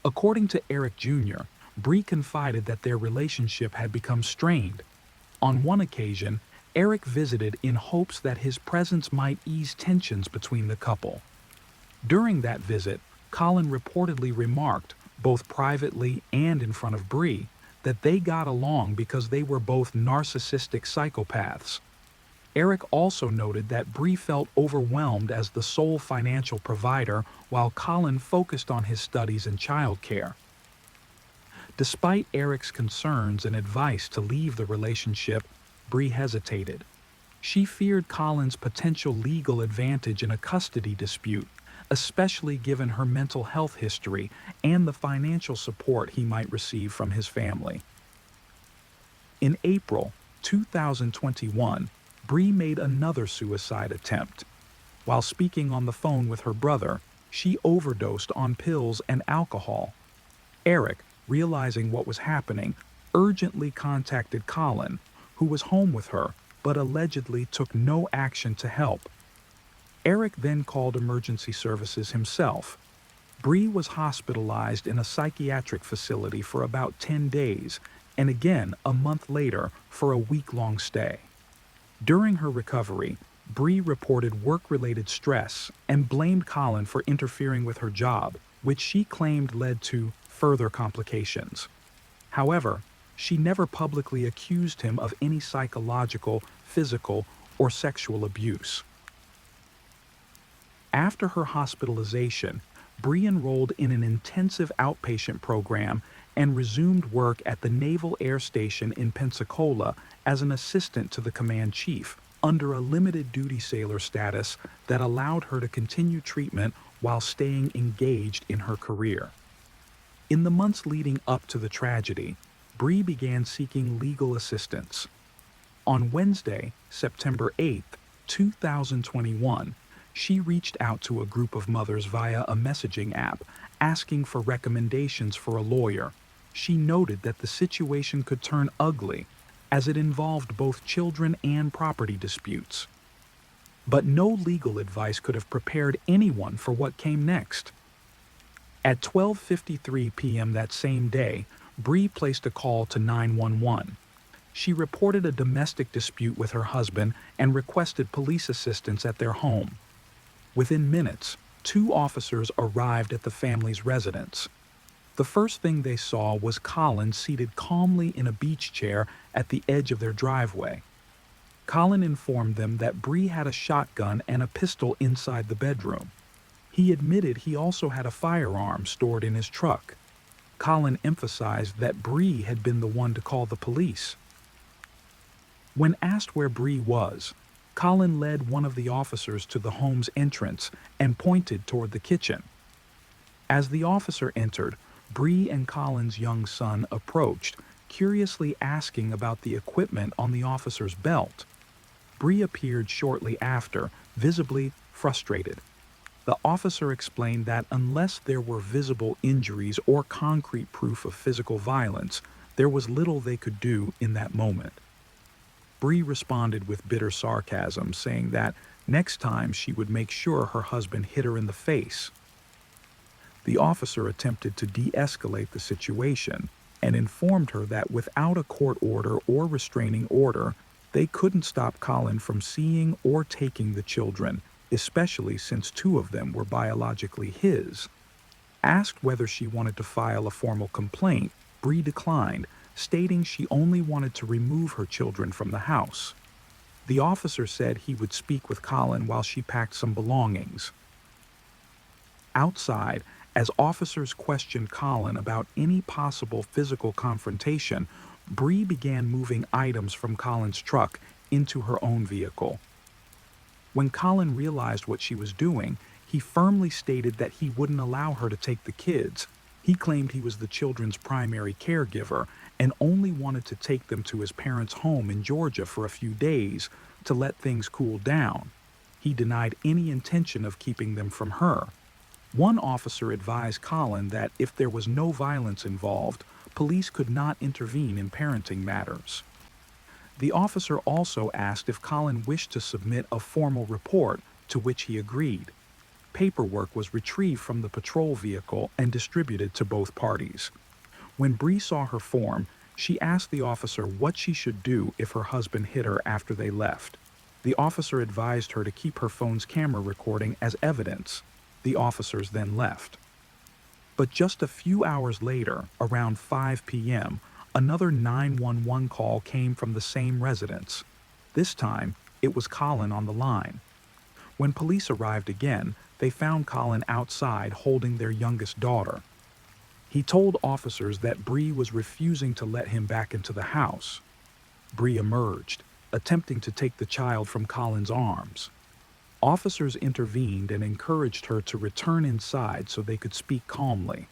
According to Eric Jr., Bree confided that their relationship had become strained. On one occasion, Eric visited in hopes that his presence might ease tensions between the couple. During that visit, Colin reportedly remarked, both privately and in front of Bree, that they got along because they were both narcissistic psychopaths. Eric also noted that Bree felt overwhelmed as the sole financial provider while Colin focused on his studies and childcare. Despite Eric's concerns and advice to leave the relationship, Bree hesitated. She feared Colin's potential legal advantage in a custody dispute, especially given her mental health history and the financial support he might receive from his family. In April 2021, Bree made another suicide attempt. While speaking on the phone with her brother, she overdosed on pills and alcohol. Eric, realizing what was happening, urgently contacted Colin, who was home with her, but allegedly took no action to help. Eric then called emergency services himself. Bree was hospitalized in a psychiatric facility for about 10 days, and again a month later for a week-long stay. During her recovery, Bree reported work-related stress and blamed Colin for interfering with her job, which she claimed led to further complications. However, she never publicly accused him of any psychological, physical, or sexual abuse. After her hospitalization, Bree enrolled in an intensive outpatient program and resumed work at the Naval Air Station in Pensacola as an assistant to the command chief, under a limited-duty sailor status that allowed her to continue treatment while staying engaged in her career. In the months leading up to the tragedy, Bree began seeking legal assistance. On Wednesday, September 8, 2021, she reached out to a group of mothers via a messaging app, asking for recommendations for a lawyer. She noted that the situation could turn ugly, as it involved both children and property disputes. But no legal advice could have prepared anyone for what came next. At 12:53 p.m. that same day, Bree placed a call to 911. She reported a domestic dispute with her husband and requested police assistance at their home. Within minutes, two officers arrived at the family's residence. The first thing they saw was Colin seated calmly in a beach chair at the edge of their driveway. Colin informed them that Bree had a shotgun and a pistol inside the bedroom. He admitted he also had a firearm stored in his truck. Colin emphasized that Bree had been the one to call the police. When asked where Bree was, Colin led one of the officers to the home's entrance and pointed toward the kitchen. As the officer entered, Bree and Colin's young son approached, curiously asking about the equipment on the officer's belt. Bree appeared shortly after, visibly frustrated. The officer explained that unless there were visible injuries or concrete proof of physical violence, there was little they could do in that moment. Bree responded with bitter sarcasm, saying that next time she would make sure her husband hit her in the face. The officer attempted to de-escalate the situation and informed her that without a court order or restraining order, they couldn't stop Colin from seeing or taking the children, especially since two of them were biologically his. Asked whether she wanted to file a formal complaint, Bree declined, stating she only wanted to remove her children from the house. The officer said he would speak with Colin while she packed some belongings. Outside, as officers questioned Colin about any possible physical confrontation, Bree began moving items from Colin's truck into her own vehicle. When Colin realized what she was doing, he firmly stated that he wouldn't allow her to take the kids. He claimed he was the children's primary caregiver and only wanted to take them to his parents' home in Georgia for a few days to let things cool down. He denied any intention of keeping them from her. One officer advised Colin that if there was no violence involved, police could not intervene in parenting matters. The officer also asked if Colin wished to submit a formal report, to which he agreed. Paperwork was retrieved from the patrol vehicle and distributed to both parties. When Bree saw her form, she asked the officer what she should do if her husband hit her after they left. The officer advised her to keep her phone's camera recording as evidence. The officers then left. But just a few hours later, around 5 p.m., another 911 call came from the same residence. This time, it was Colin on the line. When police arrived again, they found Colin outside holding their youngest daughter. He told officers that Bree was refusing to let him back into the house. Bree emerged, attempting to take the child from Colin's arms. Officers intervened and encouraged her to return inside so they could speak calmly.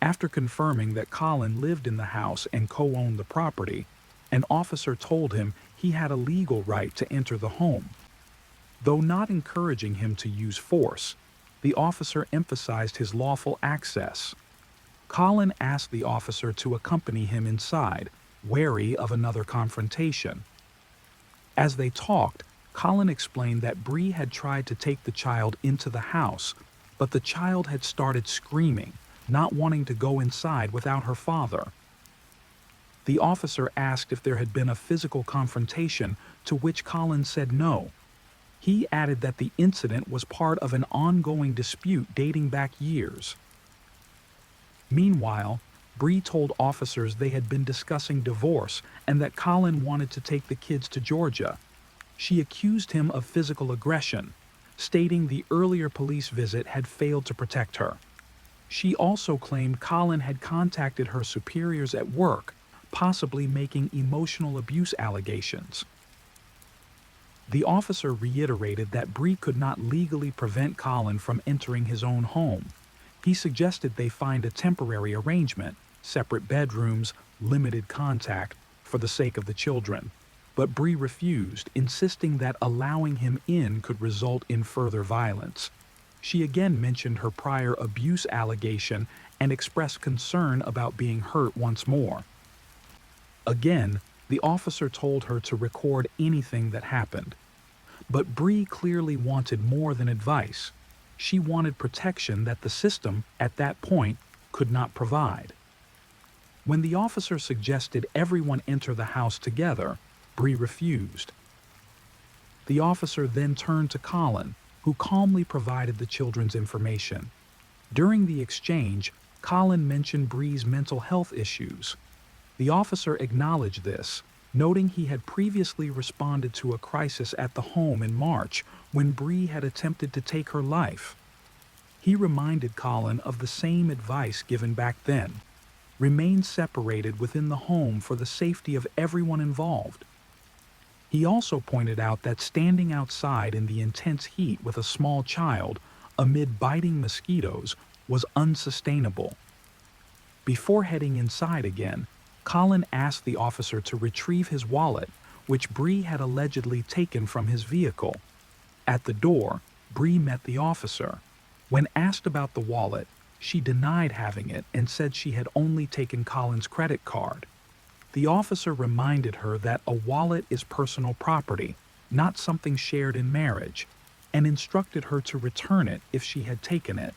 After confirming that Colin lived in the house and co-owned the property, an officer told him he had a legal right to enter the home. Though not encouraging him to use force, the officer emphasized his lawful access. Colin asked the officer to accompany him inside, wary of another confrontation. As they talked, Colin explained that Bree had tried to take the child into the house, but the child had started screaming, not wanting to go inside without her father. The officer asked if there had been a physical confrontation, to which Colin said no. He added that the incident was part of an ongoing dispute dating back years. Meanwhile, Bree told officers they had been discussing divorce and that Colin wanted to take the kids to Georgia. She accused him of physical aggression, stating the earlier police visit had failed to protect her. She also claimed Colin had contacted her superiors at work, possibly making emotional abuse allegations. The officer reiterated that Bree could not legally prevent Colin from entering his own home. He suggested they find a temporary arrangement, separate bedrooms, limited contact, for the sake of the children. But Bree refused, insisting that allowing him in could result in further violence. She again mentioned her prior abuse allegation and expressed concern about being hurt once more. Again, the officer told her to record anything that happened. But Bree clearly wanted more than advice. She wanted protection that the system, at that point, could not provide. When the officer suggested everyone enter the house together, Bree refused. The officer then turned to Colin, who calmly provided the children's information. During the exchange, Colin mentioned Bree's mental health issues. The officer acknowledged this, noting he had previously responded to a crisis at the home in March when Bree had attempted to take her life. He reminded Colin of the same advice given back then: remain separated within the home for the safety of everyone involved. He also pointed out that standing outside in the intense heat with a small child amid biting mosquitoes was unsustainable. Before heading inside again, Colin asked the officer to retrieve his wallet, which Bree had allegedly taken from his vehicle. At the door, Bree met the officer. When asked about the wallet, she denied having it and said she had only taken Colin's credit card. The officer reminded her that a wallet is personal property, not something shared in marriage, and instructed her to return it if she had taken it.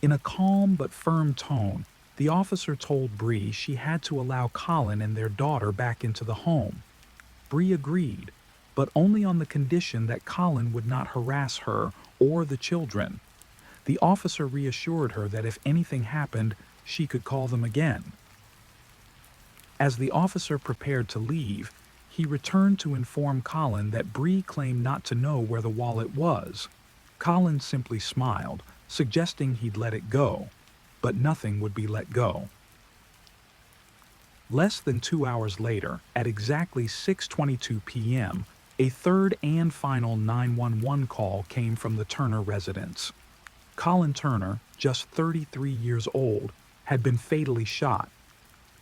In a calm but firm tone, the officer told Bree she had to allow Colin and their daughter back into the home. Bree agreed, but only on the condition that Colin would not harass her or the children. The officer reassured her that if anything happened, she could call them again. As the officer prepared to leave, he returned to inform Colin that Bree claimed not to know where the wallet was. Colin simply smiled, suggesting he'd let it go, but nothing would be let go. Less than 2 hours later, at exactly 6:22 p.m., a third and final 911 call came from the Turner residence. Colin Turner, just 33 years old, had been fatally shot.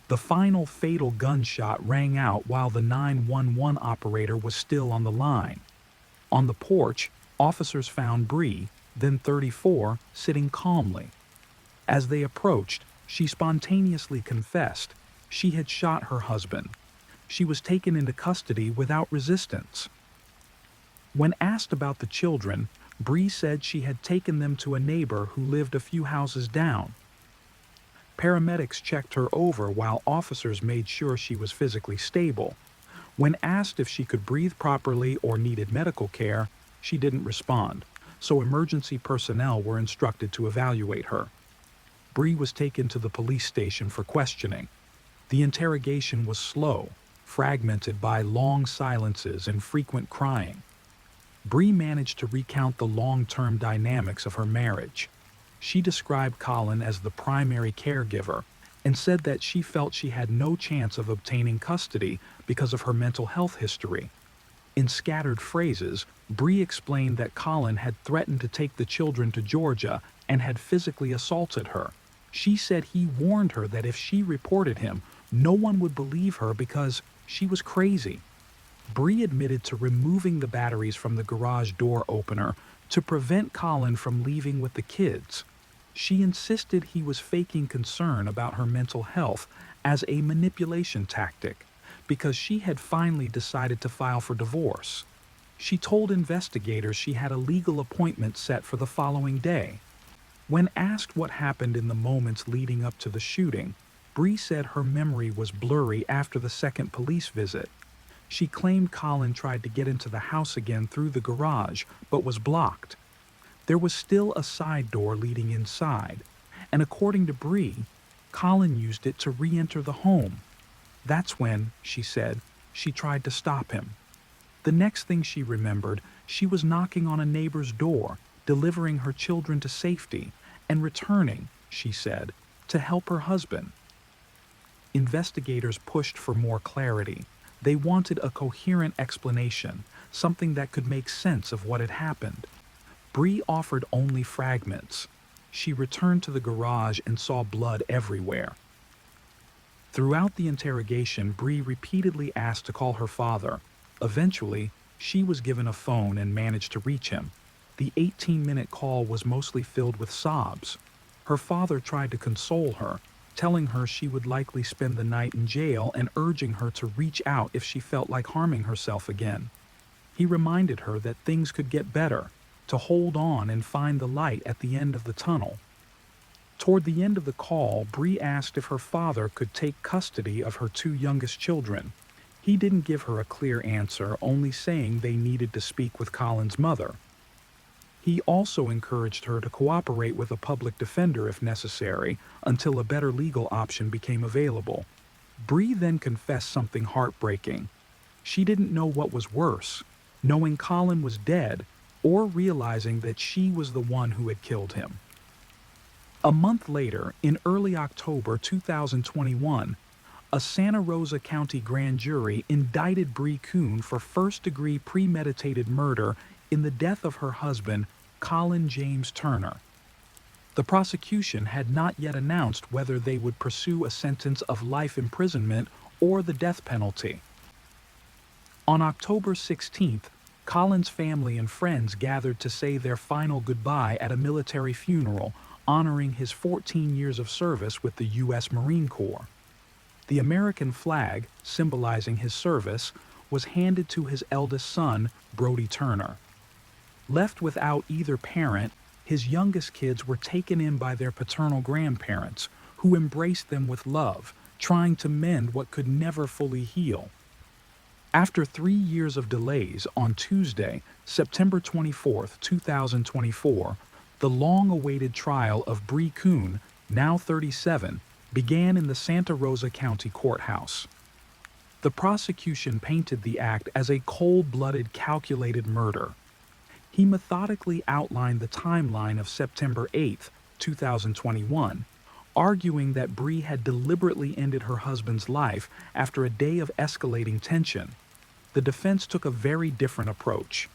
The final fatal gunshot rang out while the 911 operator was still on the line. On the porch, officers found Bree, then 34, sitting calmly. As they approached, she spontaneously confessed she had shot her husband. She was taken into custody without resistance. When asked about the children, Bree said she had taken them to a neighbor who lived a few houses down. Paramedics checked her over while officers made sure she was physically stable. When asked if she could breathe properly or needed medical care, she didn't respond, so emergency personnel were instructed to evaluate her. Bree was taken to the police station for questioning. The interrogation was slow, fragmented by long silences and frequent crying. Bree managed to recount the long-term dynamics of her marriage. She described Colin as the primary caregiver and said that she felt she had no chance of obtaining custody because of her mental health history. In scattered phrases, Bree explained that Colin had threatened to take the children to Georgia and had physically assaulted her. She said he warned her that if she reported him, no one would believe her because she was crazy. Bree admitted to removing the batteries from the garage door opener to prevent Colin from leaving with the kids. She insisted he was faking concern about her mental health as a manipulation tactic because she had finally decided to file for divorce. She told investigators she had a legal appointment set for the following day. When asked what happened in the moments leading up to the shooting, Bree said her memory was blurry after the second police visit. She claimed Colin tried to get into the house again through the garage, but was blocked. There was still a side door leading inside, and according to Bree, Colin used it to re-enter the home. That's when, she said, she tried to stop him. The next thing she remembered, she was knocking on a neighbor's door, delivering her children to safety, and returning, she said, to help her husband. Investigators pushed for more clarity. They wanted a coherent explanation, something that could make sense of what had happened. Bree offered only fragments. She returned to the garage and saw blood everywhere. Throughout the interrogation, Bree repeatedly asked to call her father. Eventually, she was given a phone and managed to reach him. The 18-minute call was mostly filled with sobs. Her father tried to console her, telling her she would likely spend the night in jail and urging her to reach out if she felt like harming herself again. He reminded her that things could get better, to hold on and find the light at the end of the tunnel. Toward the end of the call, Bree asked if her father could take custody of her two youngest children. He didn't give her a clear answer, only saying they needed to speak with Colin's mother. He also encouraged her to cooperate with a public defender if necessary until a better legal option became available. Bree then confessed something heartbreaking. She didn't know what was worse, knowing Colin was dead or realizing that she was the one who had killed him. A month later, in early October 2021, a Santa Rosa County grand jury indicted Bree Kuhn for first-degree premeditated murder in the death of her husband, Colin James Turner. The prosecution had not yet announced whether they would pursue a sentence of life imprisonment or the death penalty. On October 16th, Colin's family and friends gathered to say their final goodbye at a military funeral honoring his 14 years of service with the U.S. Marine Corps. The American flag, symbolizing his service, was handed to his eldest son, Brody Turner. Left without either parent, his youngest kids were taken in by their paternal grandparents, who embraced them with love, trying to mend what could never fully heal. After 3 years of delays, on Tuesday, September 24, 2024, the long-awaited trial of Bree Kuhn, now 37, began in the Santa Rosa County Courthouse. The prosecution painted the act as a cold-blooded, calculated murder. He methodically outlined the timeline of September 8, 2021, arguing that Bree had deliberately ended her husband's life after a day of escalating tension. The defense took a very different approach.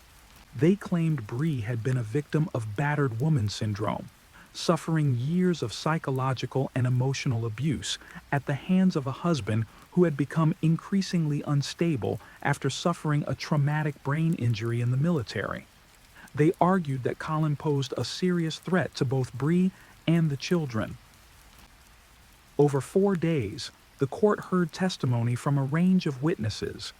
They claimed Bree had been a victim of battered woman syndrome, suffering years of psychological and emotional abuse at the hands of a husband who had become increasingly unstable after suffering a traumatic brain injury in the military. They argued that Colin posed a serious threat to both Bree and the children. Over 4 days, the court heard testimony from a range of witnesses.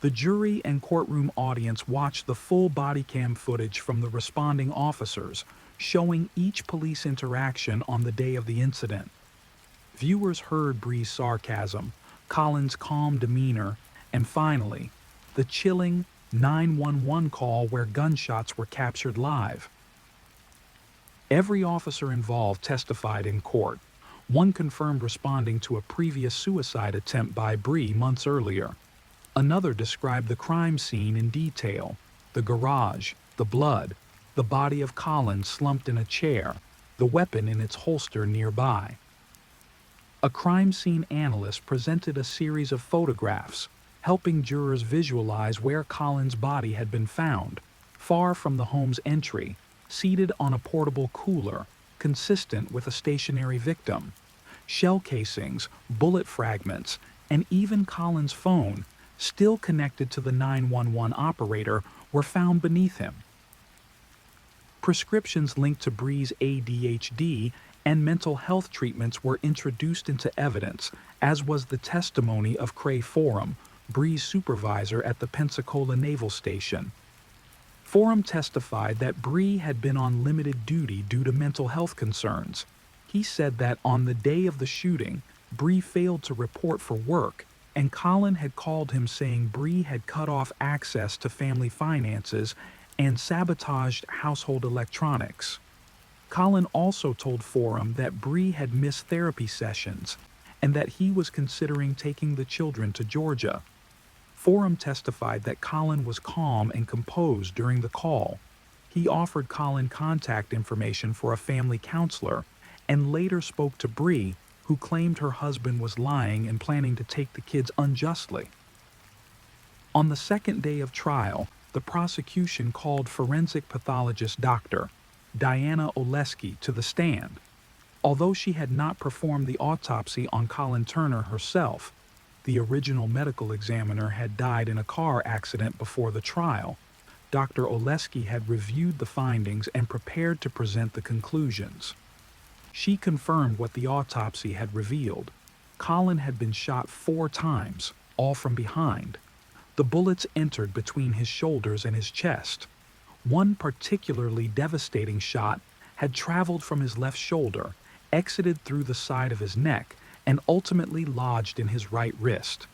The jury and courtroom audience watched the full body cam footage from the responding officers, showing each police interaction on the day of the incident. Viewers heard Bree's sarcasm, Colin's calm demeanor, and finally, the chilling 911 call where gunshots were captured live. Every officer involved testified in court. One confirmed responding to a previous suicide attempt by Bree months earlier. Another described the crime scene in detail: the garage, the blood, the body of Colin slumped in a chair, the weapon in its holster nearby. A crime scene analyst presented a series of photographs, helping jurors visualize where Colin's body had been found, far from the home's entry, seated on a portable cooler, consistent with a stationary victim. Shell casings, bullet fragments, and even Colin's phone, still connected to the 911 operator, were found beneath him. Prescriptions linked to Bree's ADHD and mental health treatments were introduced into evidence, as was the testimony of Cray Forum, Bree's supervisor at the Pensacola Naval Station. Forum testified that Bree had been on limited duty due to mental health concerns. He said that on the day of the shooting, Bree failed to report for work, and Colin had called him saying Bree had cut off access to family finances and sabotaged household electronics. Colin also told Forum that Bree had missed therapy sessions and that he was considering taking the children to Georgia. Forum testified that Colin was calm and composed during the call. He offered Colin contact information for a family counselor and later spoke to Bree, who claimed her husband was lying and planning to take the kids unjustly. On the second day of trial, the prosecution called forensic pathologist Dr. Diana Oleski to the stand. Although she had not performed the autopsy on Colin Turner herself, the original medical examiner had died in a car accident before the trial, Dr. Oleski had reviewed the findings and prepared to present the conclusions. She confirmed what the autopsy had revealed. Colin had been shot 4 times, all from behind. The bullets entered between his shoulders and his chest. One particularly devastating shot had traveled from his left shoulder, exited through the side of his neck, and ultimately lodged in his right wrist.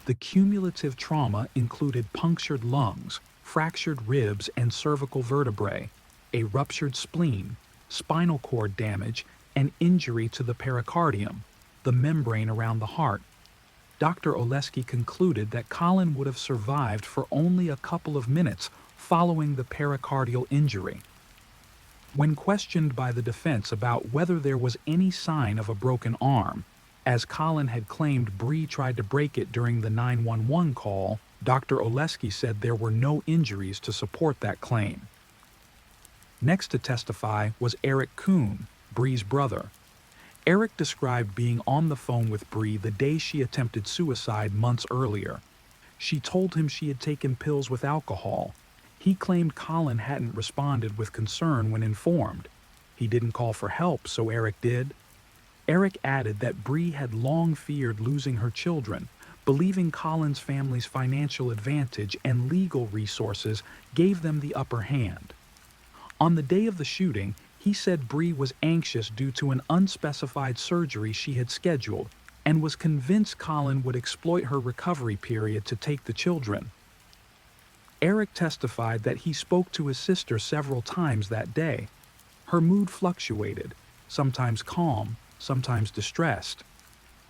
The cumulative trauma included punctured lungs, fractured ribs and cervical vertebrae, a ruptured spleen, spinal cord damage, and injury to the pericardium, the membrane around the heart. Dr. Oleski concluded that Colin would have survived for only a couple of minutes following the pericardial injury. When questioned by the defense about whether there was any sign of a broken arm, as Colin had claimed Bree tried to break it during the 911 call, Dr. Oleski said there were no injuries to support that claim. Next to testify was Eric Kuhn, Bree's brother. Eric described being on the phone with Bree the day she attempted suicide months earlier. She told him she had taken pills with alcohol. He claimed Colin hadn't responded with concern when informed. He didn't call for help, so Eric did. Eric added that Bree had long feared losing her children, believing Colin's family's financial advantage and legal resources gave them the upper hand. On the day of the shooting, he said Bree was anxious due to an unspecified surgery she had scheduled and was convinced Colin would exploit her recovery period to take the children. Eric testified that he spoke to his sister several times that day. Her mood fluctuated, sometimes calm, sometimes distressed.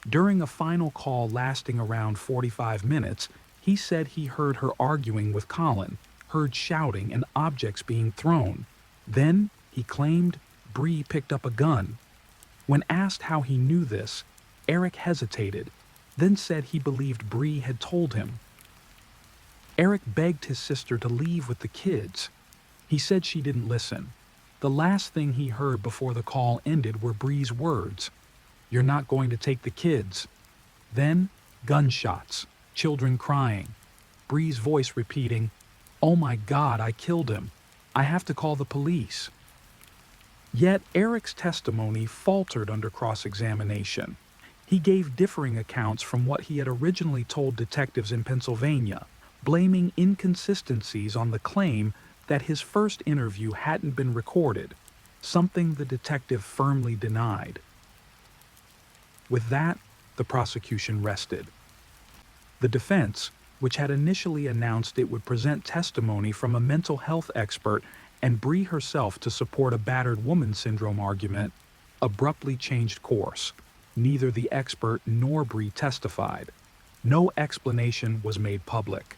During a final call lasting around 45 minutes, he said he heard her arguing with Colin, heard shouting and objects being thrown. Then, he claimed, Bree picked up a gun. When asked how he knew this, Eric hesitated, then said he believed Bree had told him. Eric begged his sister to leave with the kids. He said she didn't listen. The last thing he heard before the call ended were Bree's words, "You're not going to take the kids." Then, gunshots, children crying, Bree's voice repeating, "Oh my God, I killed him. I have to call the police." Yet Eric's testimony faltered under cross-examination. He gave differing accounts from what he had originally told detectives in Pennsylvania, blaming inconsistencies on the claim that his first interview hadn't been recorded, something the detective firmly denied. With that, the prosecution rested. The defense, which had initially announced it would present testimony from a mental health expert and Bree herself to support a battered woman syndrome argument, abruptly changed course. Neither the expert nor Bree testified. No explanation was made public.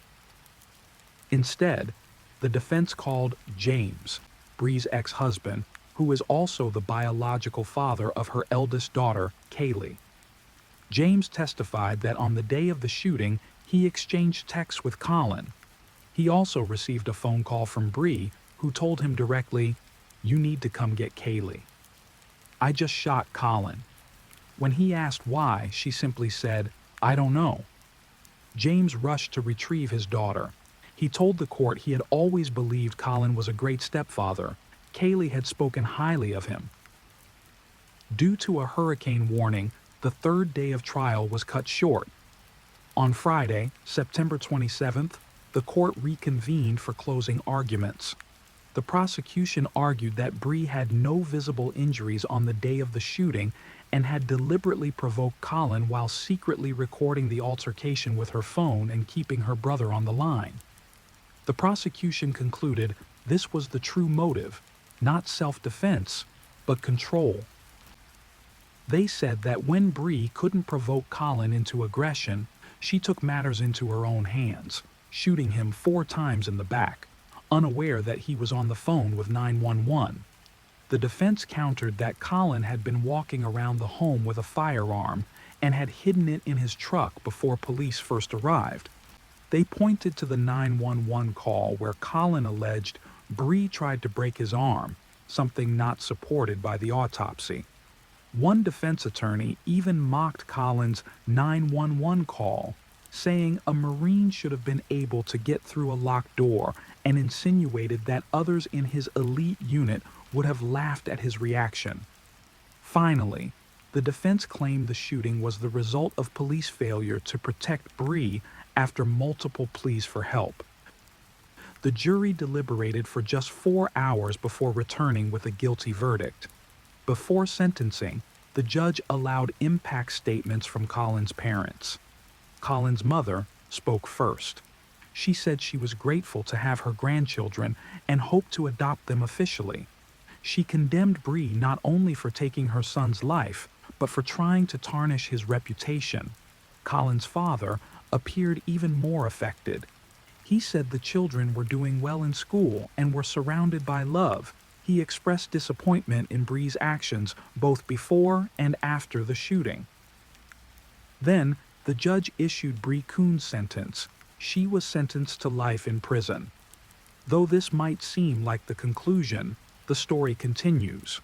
Instead, the defense called James, Bree's ex-husband, who is also the biological father of her eldest daughter, Kaylee. James testified that on the day of the shooting, he exchanged texts with Colin. He also received a phone call from Bree, who told him directly, "You need to come get Kaylee." "I just shot Colin." When he asked why, she simply said, "I don't know." James rushed to retrieve his daughter. He told the court he had always believed Colin was a great stepfather. Kaylee had spoken highly of him. Due to a hurricane warning, the third day of trial was cut short. On Friday, September 27th, the court reconvened for closing arguments. The prosecution argued that Bree had no visible injuries on the day of the shooting and had deliberately provoked Colin while secretly recording the altercation with her phone and keeping her brother on the line. The prosecution concluded this was the true motive, not self-defense, but control. They said that when Bree couldn't provoke Colin into aggression, she took matters into her own hands, shooting him 4 times in the back, unaware that he was on the phone with 911. The defense countered that Colin had been walking around the home with a firearm and had hidden it in his truck before police first arrived. They pointed to the 911 call where Colin alleged Bree tried to break his arm, something not supported by the autopsy. One defense attorney even mocked Colin's 911 call, saying a Marine should have been able to get through a locked door and insinuated that others in his elite unit would have laughed at his reaction. Finally, the defense claimed the shooting was the result of police failure to protect Bree after multiple pleas for help. The jury deliberated for just 4 hours before returning with a guilty verdict. Before sentencing, the judge allowed impact statements from Colin's parents. Colin's mother spoke first. She said she was grateful to have her grandchildren and hoped to adopt them officially. She condemned Bree not only for taking her son's life, but for trying to tarnish his reputation. Colin's father appeared even more affected. He said the children were doing well in school and were surrounded by love. He expressed disappointment in Bree's actions both before and after the shooting. Then, the judge issued Bree Kuhn's sentence. She was sentenced to life in prison. Though this might seem like the conclusion, the story continues.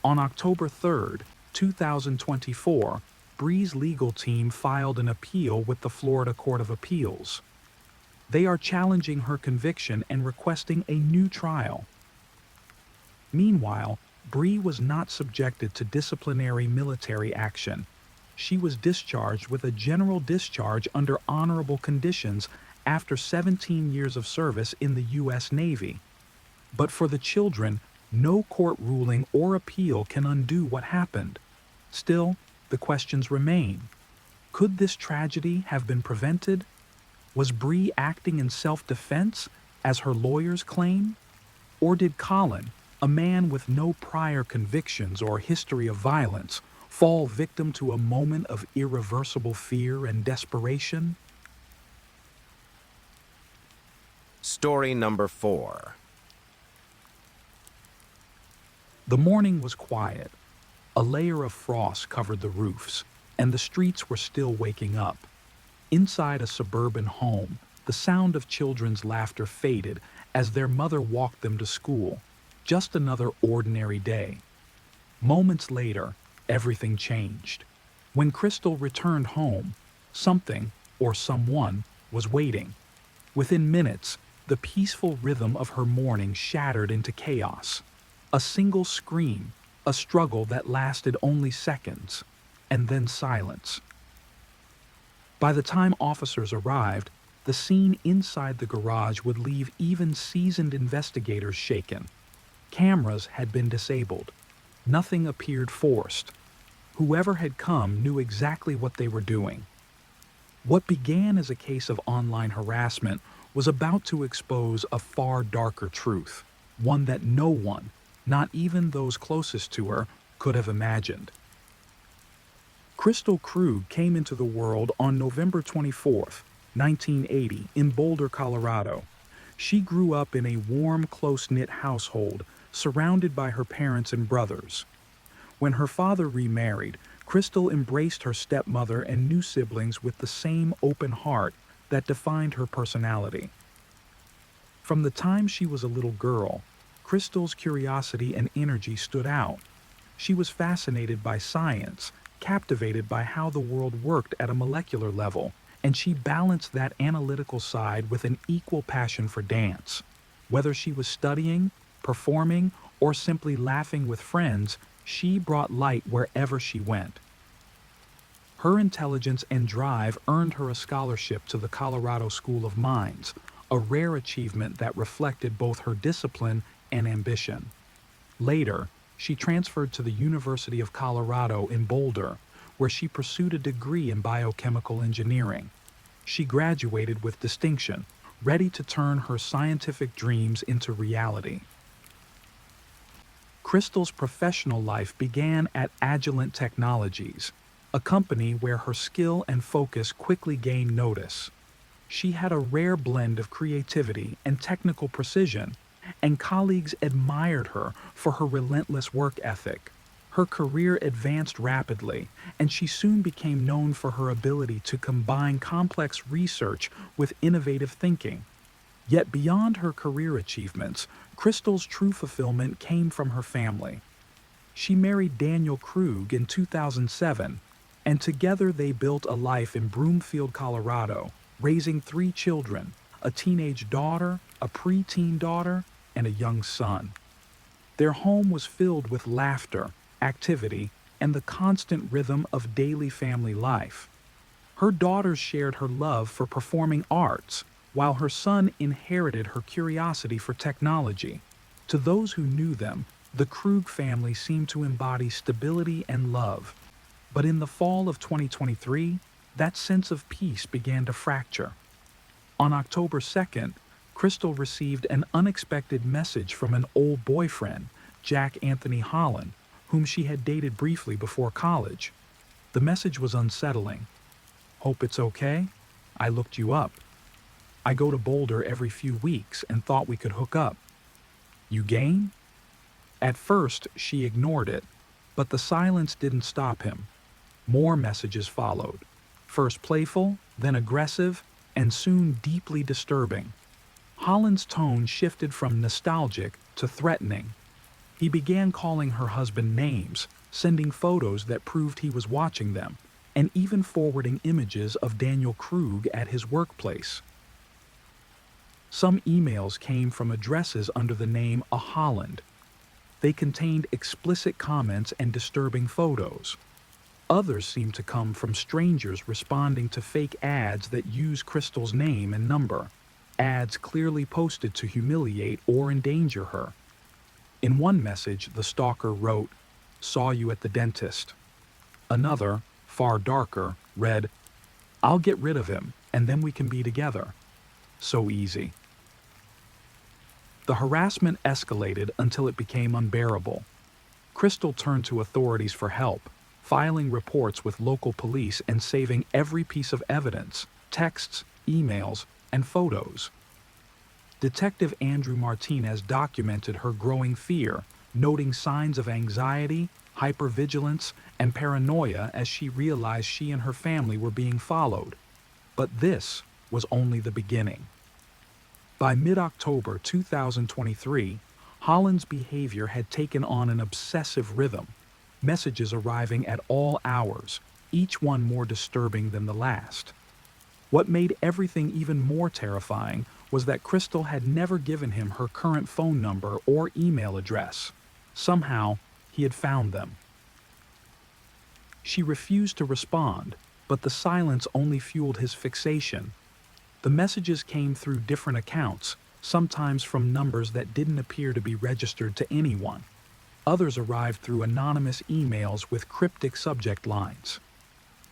On October 3, 2024, Bree's legal team filed an appeal with the Florida Court of Appeals. They are challenging her conviction and requesting a new trial. Meanwhile, Bree was not subjected to disciplinary military action. She was discharged with a general discharge under honorable conditions after 17 years of service in the U.S. Navy. But for the children, no court ruling or appeal can undo what happened. Still, the questions remain. Could this tragedy have been prevented? Was Bree acting in self-defense, as her lawyers claim? Or did Colin, a man with no prior convictions or history of violence, fall victim to a moment of irreversible fear and desperation? Story number 4. The morning was quiet. A layer of frost covered the roofs, and the streets were still waking up. Inside a suburban home, the sound of children's laughter faded as their mother walked them to school. Just another ordinary day. Moments later, everything changed. When Crystal returned home, something, or someone, was waiting. Within minutes, the peaceful rhythm of her morning shattered into chaos. A single scream, a struggle that lasted only seconds, and then silence. By the time officers arrived, the scene inside the garage would leave even seasoned investigators shaken. Cameras had been disabled. Nothing appeared forced. Whoever had come knew exactly what they were doing. What began as a case of online harassment was about to expose a far darker truth, one that no one, not even those closest to her, could have imagined. Crystal Krug came into the world on November 24, 1980, in Boulder, Colorado. She grew up in a warm, close-knit household, surrounded by her parents and brothers. When her father remarried, Crystal embraced her stepmother and new siblings with the same open heart that defined her personality. From the time she was a little girl, Crystal's curiosity and energy stood out. She was fascinated by science, captivated by how the world worked at a molecular level, and she balanced that analytical side with an equal passion for dance. Whether she was studying, performing, or simply laughing with friends, she brought light wherever she went. Her intelligence and drive earned her a scholarship to the Colorado School of Mines, a rare achievement that reflected both her discipline and ambition. Later, she transferred to the University of Colorado in Boulder, where she pursued a degree in biochemical engineering. She graduated with distinction, ready to turn her scientific dreams into reality. Crystal's professional life began at Agilent Technologies, a company where her skill and focus quickly gained notice. She had a rare blend of creativity and technical precision, and colleagues admired her for her relentless work ethic. Her career advanced rapidly, and she soon became known for her ability to combine complex research with innovative thinking. Yet beyond her career achievements, Crystal's true fulfillment came from her family. She married Daniel Krug in 2007, and together they built a life in Broomfield, Colorado, raising 3 children, a teenage daughter, a preteen daughter, and a young son. Their home was filled with laughter, activity, and the constant rhythm of daily family life. Her daughters shared her love for performing arts, while her son inherited her curiosity for technology. To those who knew them, the Krug family seemed to embody stability and love. But in the fall of 2023, that sense of peace began to fracture. On October 2nd, Crystal received an unexpected message from an old boyfriend, Jack Anthony Holland, whom she had dated briefly before college. The message was unsettling. "Hope it's okay? I looked you up. I go to Boulder every few weeks and thought we could hook up. You game?" At first, she ignored it, but the silence didn't stop him. More messages followed, first playful, then aggressive, and soon deeply disturbing. Holland's tone shifted from nostalgic to threatening. He began calling her husband names, sending photos that proved he was watching them, and even forwarding images of Daniel Krug at his workplace. Some emails came from addresses under the name A Holland. They contained explicit comments and disturbing photos. Others seemed to come from strangers responding to fake ads that use Crystal's name and number, ads clearly posted to humiliate or endanger her. In one message, the stalker wrote, "Saw you at the dentist." Another, far darker, read, "I'll get rid of him, and then we can be together." So easy. The harassment escalated until it became unbearable. Crystal turned to authorities for help, filing reports with local police and saving every piece of evidence, texts, emails, and photos. Detective Andrew Martinez documented her growing fear, noting signs of anxiety, hypervigilance, and paranoia as she realized she and her family were being followed. But this was only the beginning. By mid-October 2023, Holland's behavior had taken on an obsessive rhythm, messages arriving at all hours, each one more disturbing than the last. What made everything even more terrifying was that Crystal had never given him her current phone number or email address. Somehow, he had found them. She refused to respond, but the silence only fueled his fixation. The messages came through different accounts, sometimes from numbers that didn't appear to be registered to anyone. Others arrived through anonymous emails with cryptic subject lines.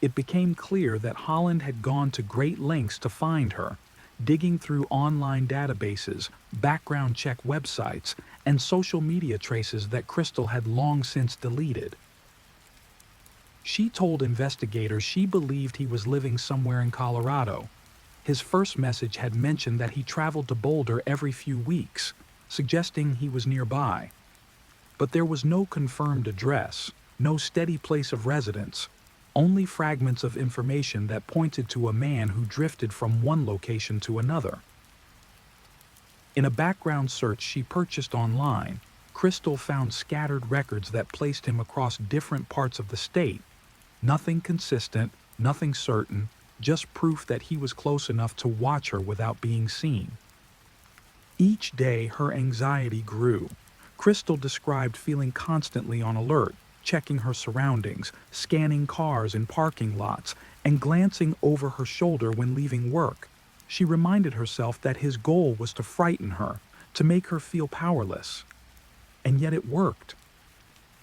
It became clear that Holland had gone to great lengths to find her, digging through online databases, background check websites, and social media traces that Crystal had long since deleted. She told investigators she believed he was living somewhere in Colorado. His first message had mentioned that he traveled to Boulder every few weeks, suggesting he was nearby. But there was no confirmed address, no steady place of residence, only fragments of information that pointed to a man who drifted from one location to another. In a background search she purchased online, Crystal found scattered records that placed him across different parts of the state. Nothing consistent, nothing certain, just proof that he was close enough to watch her without being seen. Each day her anxiety grew. Crystal described feeling constantly on alert, checking her surroundings, scanning cars in parking lots, and glancing over her shoulder when leaving work. She reminded herself that his goal was to frighten her, to make her feel powerless. And yet it worked.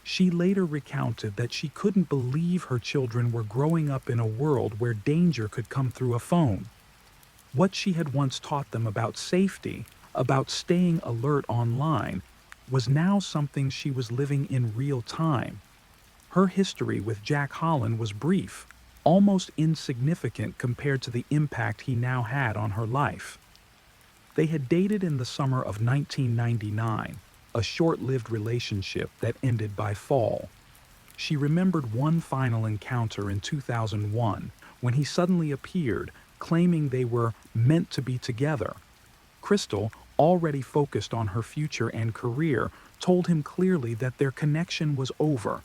She later recounted that she couldn't believe her children were growing up in a world where danger could come through a phone. What she had once taught them about safety, about staying alert online, was now something she was living in real time. Her history with Jack Holland was brief, almost insignificant compared to the impact he now had on her life. They had dated in the summer of 1999, a short-lived relationship that ended by fall. She remembered one final encounter in 2001 when he suddenly appeared, claiming they were meant to be together. Crystal, already focused on her future and career, told him clearly that their connection was over.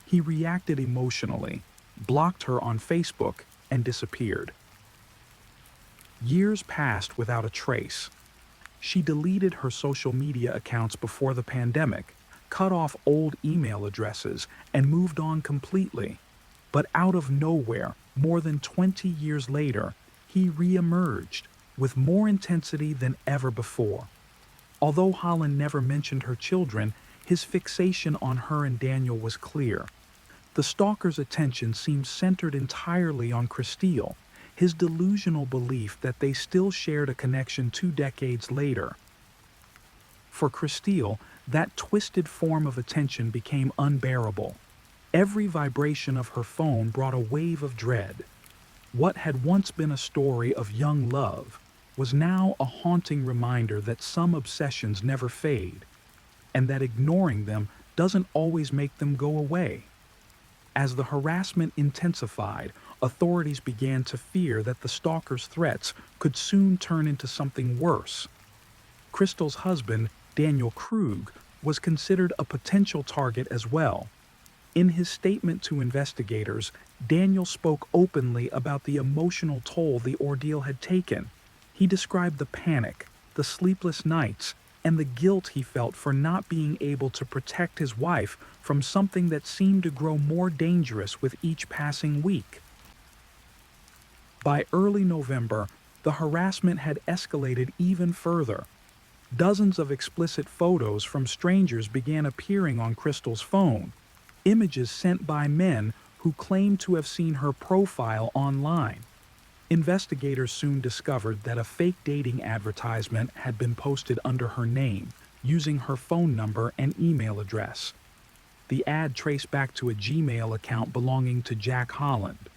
He reacted emotionally, blocked her on Facebook, and disappeared. Years passed without a trace. She deleted her social media accounts before the pandemic, cut off old email addresses, and moved on completely. But out of nowhere, more than 20 years later, he reemerged with more intensity than ever before. Although Holland never mentioned her children, his fixation on her and Daniel was clear. The stalker's attention seemed centered entirely on Christelle, his delusional belief that they still shared a connection 2 decades later. For Christelle, that twisted form of attention became unbearable. Every vibration of her phone brought a wave of dread. What had once been a story of young love was now a haunting reminder that some obsessions never fade, and that ignoring them doesn't always make them go away. As the harassment intensified, authorities began to fear that the stalker's threats could soon turn into something worse. Crystal's husband, Daniel Krug, was considered a potential target as well. In his statement to investigators, Daniel spoke openly about the emotional toll the ordeal had taken. He described the panic, the sleepless nights, and the guilt he felt for not being able to protect his wife from something that seemed to grow more dangerous with each passing week. By early November, the harassment had escalated even further. Dozens of explicit photos from strangers began appearing on Crystal's phone, images sent by men who claimed to have seen her profile online. Investigators soon discovered that a fake dating advertisement had been posted under her name, using her phone number and email address. The ad traced back to a Gmail account belonging to Jack Holland.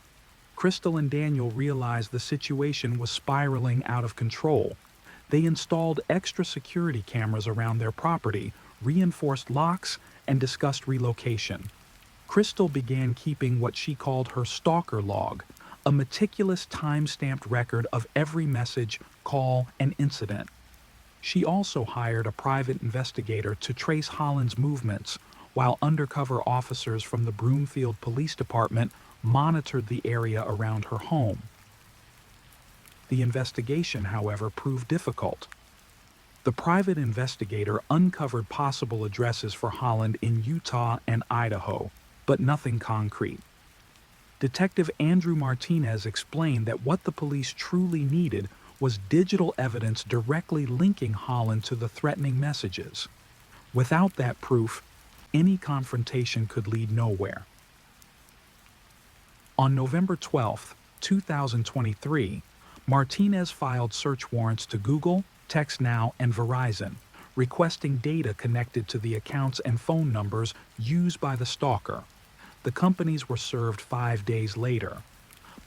Crystal and Daniel realized the situation was spiraling out of control. They installed extra security cameras around their property, reinforced locks, and discussed relocation. Crystal began keeping what she called her stalker log, a meticulous time-stamped record of every message, call, and incident. She also hired a private investigator to trace Holland's movements, while undercover officers from the Broomfield Police Department monitored the area around her home. The investigation, however, proved difficult. The private investigator uncovered possible addresses for Holland in Utah and Idaho, but nothing concrete. Detective Andrew Martinez explained that what the police truly needed was digital evidence directly linking Holland to the threatening messages. Without that proof, any confrontation could lead nowhere. On November 12, 2023, Martinez filed search warrants to Google, TextNow, and Verizon, requesting data connected to the accounts and phone numbers used by the stalker. The companies were served 5 days later.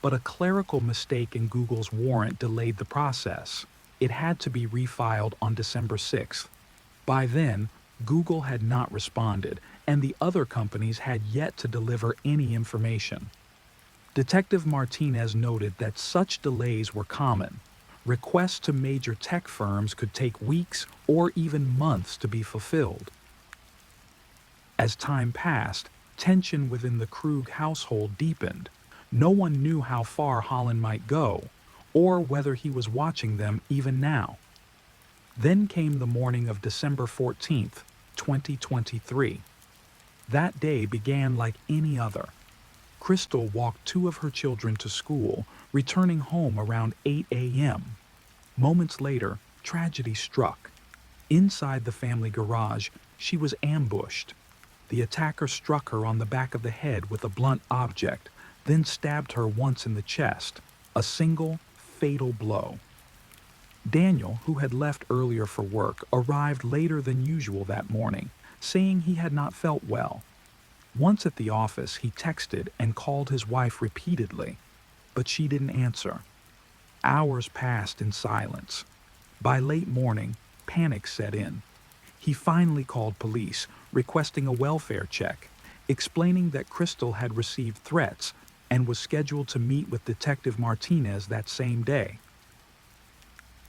But a clerical mistake in Google's warrant delayed the process. It had to be refiled on December 6th. By then, Google had not responded, and the other companies had yet to deliver any information. Detective Martinez noted that such delays were common. Requests to major tech firms could take weeks or even months to be fulfilled. As time passed, tension within the Krug household deepened. No one knew how far Holland might go, or whether he was watching them even now. Then came the morning of December 14th, 2023. That day began like any other. Crystal walked 2 of her children to school, returning home around 8 a.m. Moments later, tragedy struck. Inside the family garage, she was ambushed. The attacker struck her on the back of the head with a blunt object, then stabbed her once in the chest, a single, fatal blow. Daniel, who had left earlier for work, arrived later than usual that morning, saying he had not felt well. Once at the office, he texted and called his wife repeatedly, but she didn't answer. Hours passed in silence. By late morning, panic set in. He finally called police, requesting a welfare check, explaining that Crystal had received threats and was scheduled to meet with Detective Martinez that same day.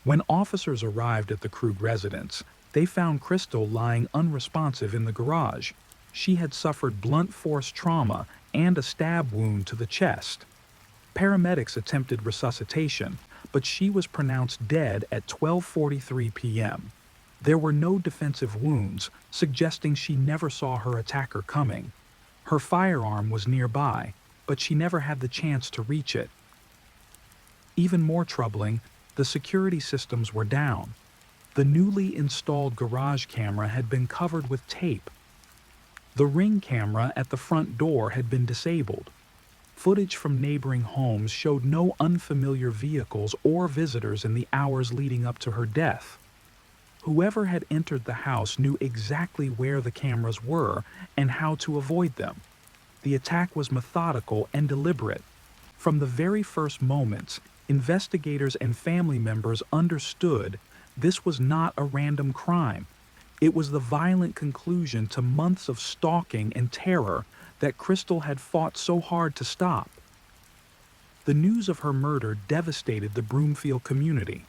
When officers arrived at the Krug residence, they found Crystal lying unresponsive in the garage. She had suffered blunt force trauma and a stab wound to the chest. Paramedics attempted resuscitation, but she was pronounced dead at 12:43 p.m. There were no defensive wounds, suggesting she never saw her attacker coming. Her firearm was nearby, but she never had the chance to reach it. Even more troubling, the security systems were down. The newly installed garage camera had been covered with tape. The Ring camera at the front door had been disabled. Footage from neighboring homes showed no unfamiliar vehicles or visitors in the hours leading up to her death. Whoever had entered the house knew exactly where the cameras were and how to avoid them. The attack was methodical and deliberate. From the very first moments, investigators and family members understood this was not a random crime. It was the violent conclusion to months of stalking and terror that Crystal had fought so hard to stop. The news of her murder devastated the Broomfield community.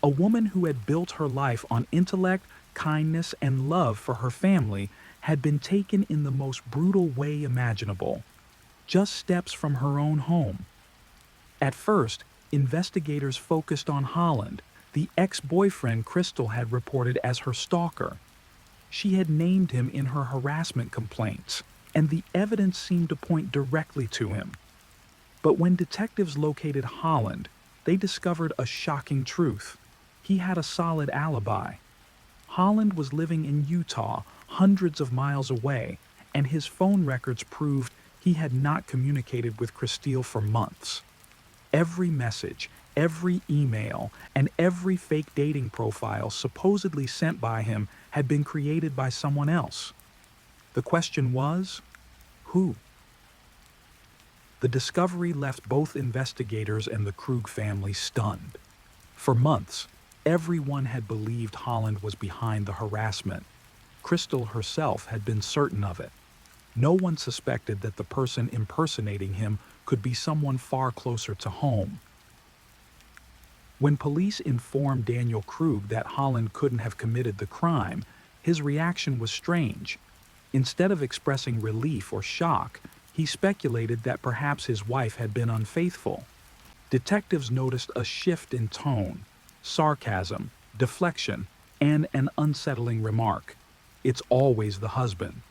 A woman who had built her life on intellect, kindness, and love for her family had been taken in the most brutal way imaginable, just steps from her own home. At first, investigators focused on Holland, the ex-boyfriend Crystal had reported as her stalker. She had named him in her harassment complaints, and the evidence seemed to point directly to him. But when detectives located Holland, they discovered a shocking truth. He had a solid alibi. Holland was living in Utah, hundreds of miles away, and his phone records proved he had not communicated with Christine for months. Every message, every email, and every fake dating profile supposedly sent by him had been created by someone else. The question was, who? The discovery left both investigators and the Krug family stunned. For months, everyone had believed Holland was behind the harassment. Crystal herself had been certain of it. No one suspected that the person impersonating him could be someone far closer to home. When police informed Daniel Krug that Holland couldn't have committed the crime, his reaction was strange. Instead of expressing relief or shock, he speculated that perhaps his wife had been unfaithful. Detectives noticed a shift in tone, sarcasm, deflection, and an unsettling remark. "It's always the husband."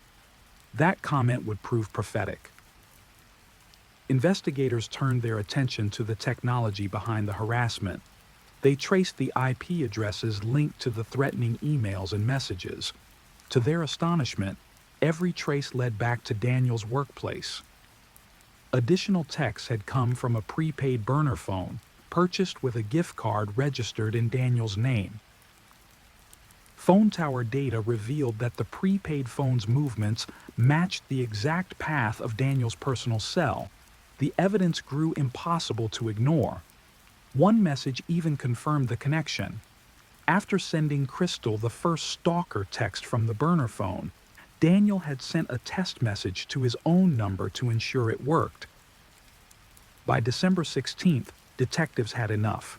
That comment would prove prophetic. Investigators turned their attention to the technology behind the harassment. They traced the IP addresses linked to the threatening emails and messages. To their astonishment, every trace led back to Daniel's workplace. Additional texts had come from a prepaid burner phone, purchased with a gift card registered in Daniel's name. Phone tower data revealed that the prepaid phone's movements matched the exact path of Daniel's personal cell. The evidence grew impossible to ignore. One message even confirmed the connection. After sending Crystal the first stalker text from the burner phone, Daniel had sent a test message to his own number to ensure it worked. By December 16th, detectives had enough.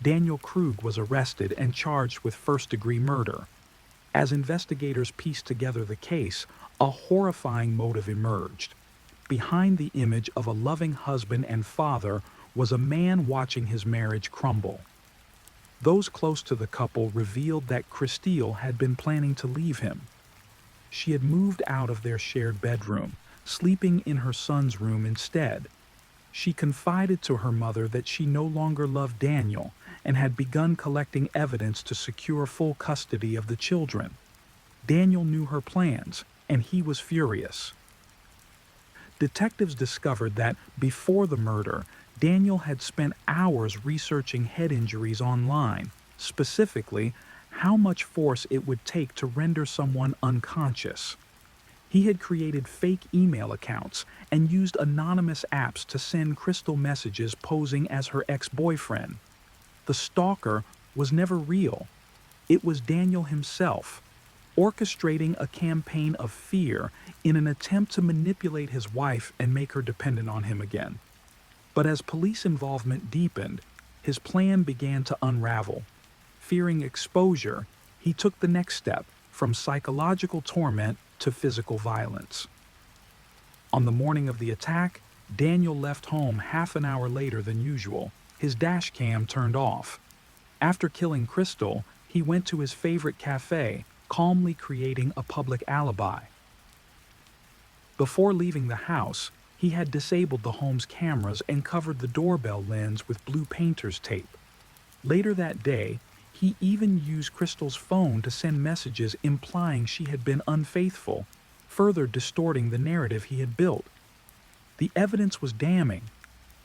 Daniel Krug was arrested and charged with first-degree murder. As investigators pieced together the case, a horrifying motive emerged. Behind the image of a loving husband and father was a man watching his marriage crumble. Those close to the couple revealed that Christine had been planning to leave him. She had moved out of their shared bedroom, sleeping in her son's room instead. She confided to her mother that she no longer loved Daniel and had begun collecting evidence to secure full custody of the children. Daniel knew her plans, and he was furious. Detectives discovered that, before the murder, Daniel had spent hours researching head injuries online, specifically how much force it would take to render someone unconscious. He had created fake email accounts and used anonymous apps to send Crystal messages posing as her ex-boyfriend. The stalker was never real. It was Daniel himself, orchestrating a campaign of fear in an attempt to manipulate his wife and make her dependent on him again. But as police involvement deepened, his plan began to unravel. Fearing exposure, he took the next step, from psychological torment to physical violence. On the morning of the attack, Daniel left home half an hour later than usual, his dash cam turned off. After killing Crystal, he went to his favorite cafe, calmly creating a public alibi. Before leaving the house, he had disabled the home's cameras and covered the doorbell lens with blue painter's tape. Later that day, he even used Crystal's phone to send messages implying she had been unfaithful, further distorting the narrative he had built. The evidence was damning.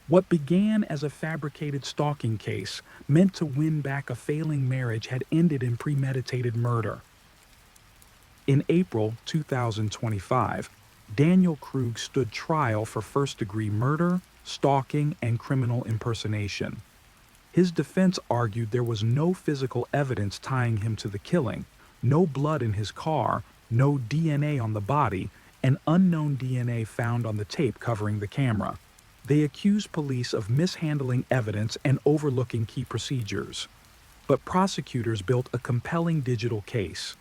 What began as a fabricated stalking case meant to win back a failing marriage had ended in premeditated murder. In April 2025, Daniel Krug stood trial for first-degree murder, stalking, and criminal impersonation. His defense argued there was no physical evidence tying him to the killing, no blood in his car, no DNA on the body, and unknown DNA found on the tape covering the camera. They accused police of mishandling evidence and overlooking key procedures. But prosecutors built a compelling digital case.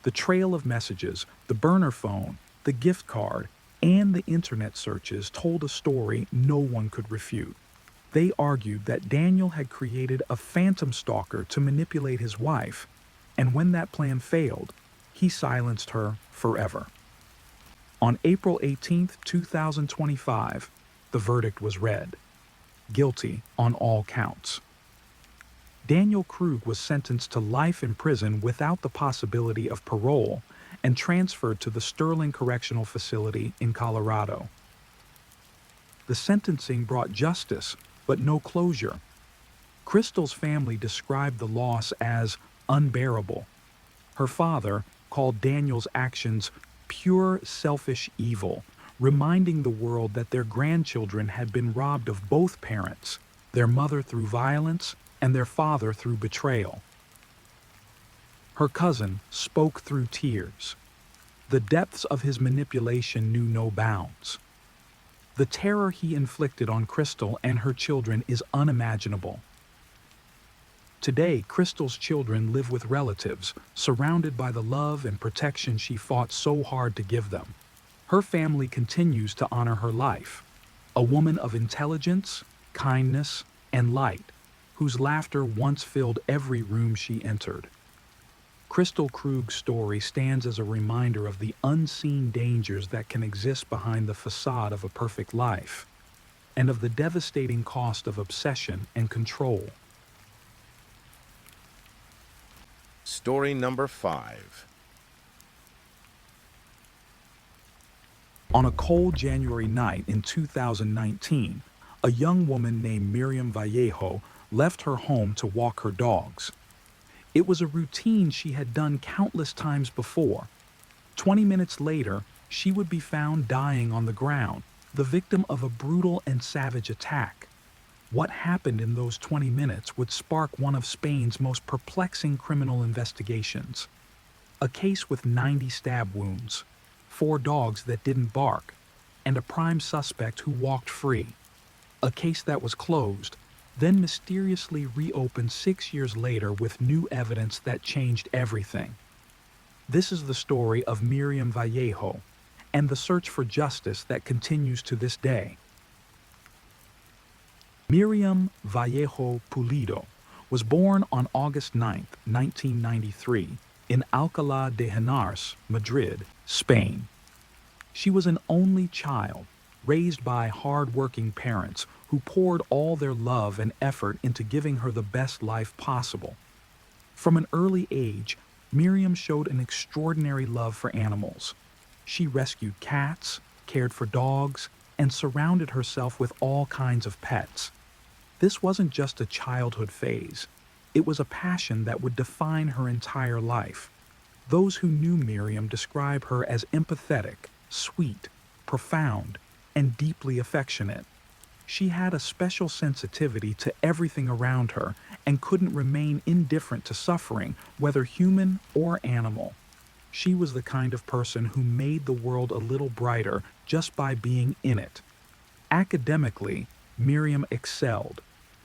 The trail of messages, the burner phone, the gift card, and the internet searches told a story no one could refute. They argued that Daniel had created a phantom stalker to manipulate his wife, and when that plan failed, he silenced her forever. On April 18, 2025, the verdict was read. Guilty on all counts. Daniel Krug was sentenced to life in prison without the possibility of parole and transferred to the Sterling Correctional Facility in Colorado. The sentencing brought justice, but no closure. Crystal's family described the loss as unbearable. Her father called Daniel's actions pure selfish evil, reminding the world that their grandchildren had been robbed of both parents, their mother through violence and their father through betrayal. Her cousin spoke through tears. The depths of his manipulation knew no bounds. The terror he inflicted on Crystal and her children is unimaginable. Today, Crystal's children live with relatives, surrounded by the love and protection she fought so hard to give them. Her family continues to honor her life, a woman of intelligence, kindness, and light, whose laughter once filled every room she entered. Crystal Krug's story stands as a reminder of the unseen dangers that can exist behind the facade of a perfect life, and of the devastating cost of obsession and control. Story number 5. On a cold January night in 2019, a young woman named Miriam Vallejo left her home to walk her dogs. It was a routine she had done countless times before. 20 minutes later, she would be found dying on the ground, the victim of a brutal and savage attack. What happened in those 20 minutes would spark one of Spain's most perplexing criminal investigations. A case with 90 stab wounds, 4 dogs that didn't bark, and a prime suspect who walked free. A case that was closed, then mysteriously reopened 6 years later with new evidence that changed everything. This is the story of Miriam Vallejo and the search for justice that continues to this day. Miriam Vallejo Pulido was born on August 9, 1993, in Alcalá de Henares, Madrid, Spain. She was an only child, raised by hard-working parents who poured all their love and effort into giving her the best life possible. From an early age, Miriam showed an extraordinary love for animals. She rescued cats, cared for dogs, and surrounded herself with all kinds of pets. This wasn't just a childhood phase. It was a passion that would define her entire life. Those who knew Miriam describe her as empathetic, sweet, profound, and deeply affectionate. She had a special sensitivity to everything around her and couldn't remain indifferent to suffering, whether human or animal. She was the kind of person who made the world a little brighter just by being in it. Academically, Miriam excelled.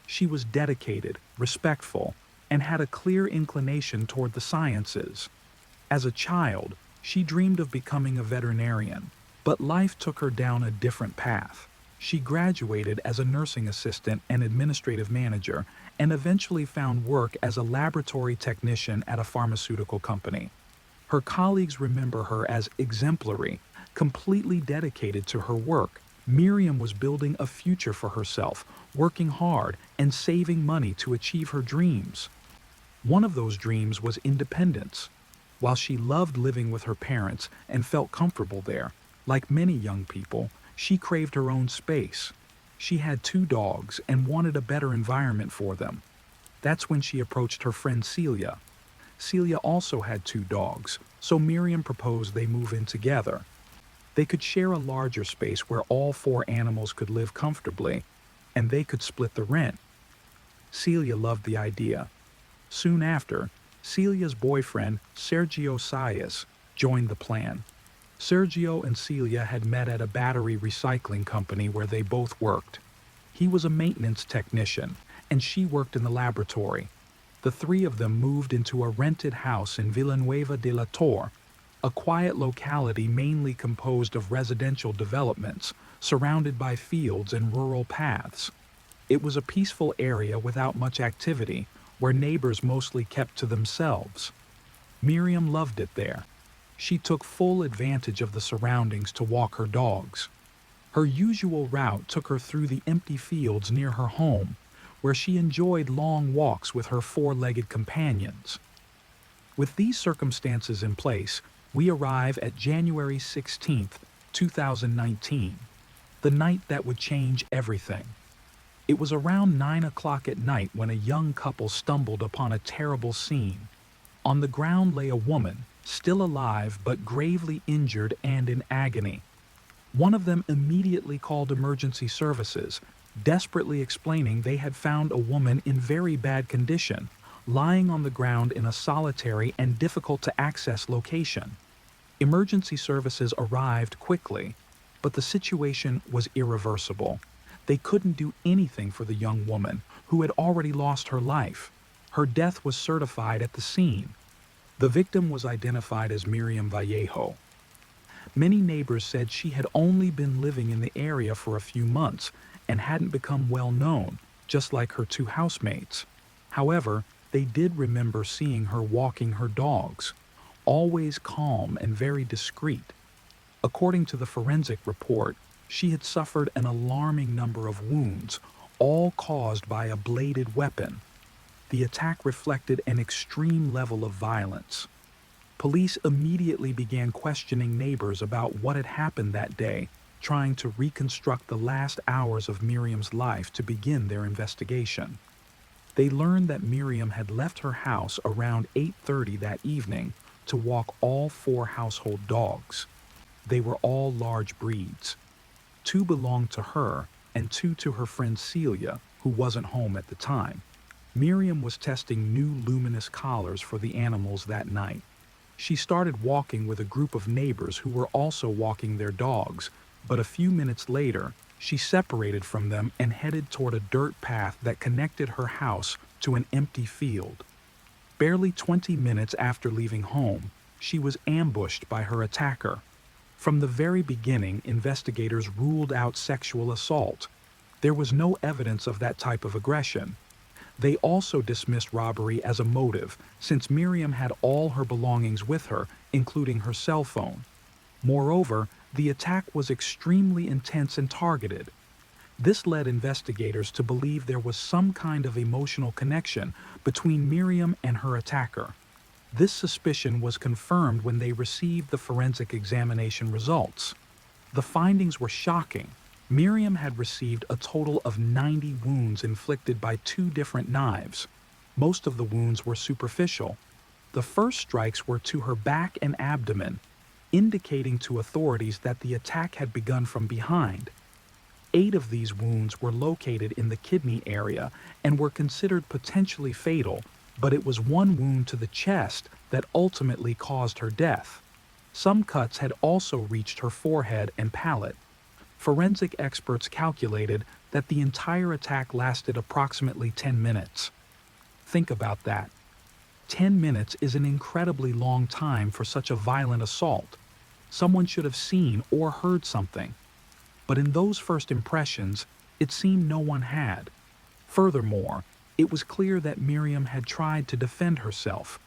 She was dedicated, respectful, and had a clear inclination toward the sciences. As a child, she dreamed of becoming a veterinarian, but life took her down a different path. She graduated as a nursing assistant and administrative manager and eventually found work as a laboratory technician at a pharmaceutical company. Her colleagues remember her as exemplary, completely dedicated to her work. Miriam was building a future for herself, working hard and saving money to achieve her dreams. One of those dreams was independence. While she loved living with her parents and felt comfortable there, like many young people, she craved her own space. She had two dogs and wanted a better environment for them. That's when she approached her friend Celia. Celia also had two dogs, so Miriam proposed they move in together. They could share a larger space where all four animals could live comfortably, and they could split the rent. Celia loved the idea. Soon after, Celia's boyfriend, Sergio Sayas, joined the plan. Sergio and Celia had met at a battery recycling company where they both worked. He was a maintenance technician, and she worked in the laboratory. The three of them moved into a rented house in Villanueva de la Torre, a quiet locality mainly composed of residential developments, surrounded by fields and rural paths. It was a peaceful area without much activity, where neighbors mostly kept to themselves. Miriam loved it there. She took full advantage of the surroundings to walk her dogs. Her usual route took her through the empty fields near her home, where she enjoyed long walks with her four-legged companions. With these circumstances in place, we arrive at January 16th, 2019, the night that would change everything. It was around 9 o'clock at night when a young couple stumbled upon a terrible scene. On the ground lay a woman, still alive but gravely injured and in agony. One of them immediately called emergency services, desperately explaining they had found a woman in very bad condition, lying on the ground in a solitary and difficult to access location. Emergency services arrived quickly, but the situation was irreversible. They couldn't do anything for the young woman, who had already lost her life. Her death was certified at the scene. The victim was identified as Miriam Vallejo. Many neighbors said she had only been living in the area for a few months and hadn't become well known, just like her two housemates. However, they did remember seeing her walking her dogs, always calm and very discreet. According to the forensic report, she had suffered an alarming number of wounds, all caused by a bladed weapon. The attack reflected an extreme level of violence. Police immediately began questioning neighbors about what had happened that day, trying to reconstruct the last hours of Miriam's life to begin their investigation. They learned that Miriam had left her house around 8:30 that evening to walk all four household dogs. They were all large breeds. Two belonged to her and two to her friend Celia, who wasn't home at the time. Miriam was testing new luminous collars for the animals that night. She started walking with a group of neighbors who were also walking their dogs, but a few minutes later, she separated from them and headed toward a dirt path that connected her house to an empty field. Barely 20 minutes after leaving home, she was ambushed by her attacker. From the very beginning, investigators ruled out sexual assault. There was no evidence of that type of aggression. They also dismissed robbery as a motive, since Miriam had all her belongings with her, including her cell phone. Moreover, the attack was extremely intense and targeted. This led investigators to believe there was some kind of emotional connection between Miriam and her attacker. This suspicion was confirmed when they received the forensic examination results. The findings were shocking. Miriam had received a total of 90 wounds inflicted by two different knives. Most of the wounds were superficial. The first strikes were to her back and abdomen, indicating to authorities that the attack had begun from behind. 8 of these wounds were located in the kidney area and were considered potentially fatal, but it was one wound to the chest that ultimately caused her death. Some cuts had also reached her forehead and palate. Forensic experts calculated that the entire attack lasted approximately 10 minutes. Think about that. 10 minutes is an incredibly long time for such a violent assault. Someone should have seen or heard something. but in those first impressions, it seemed no one had. Furthermore, it was clear that Miriam had tried to defend herself.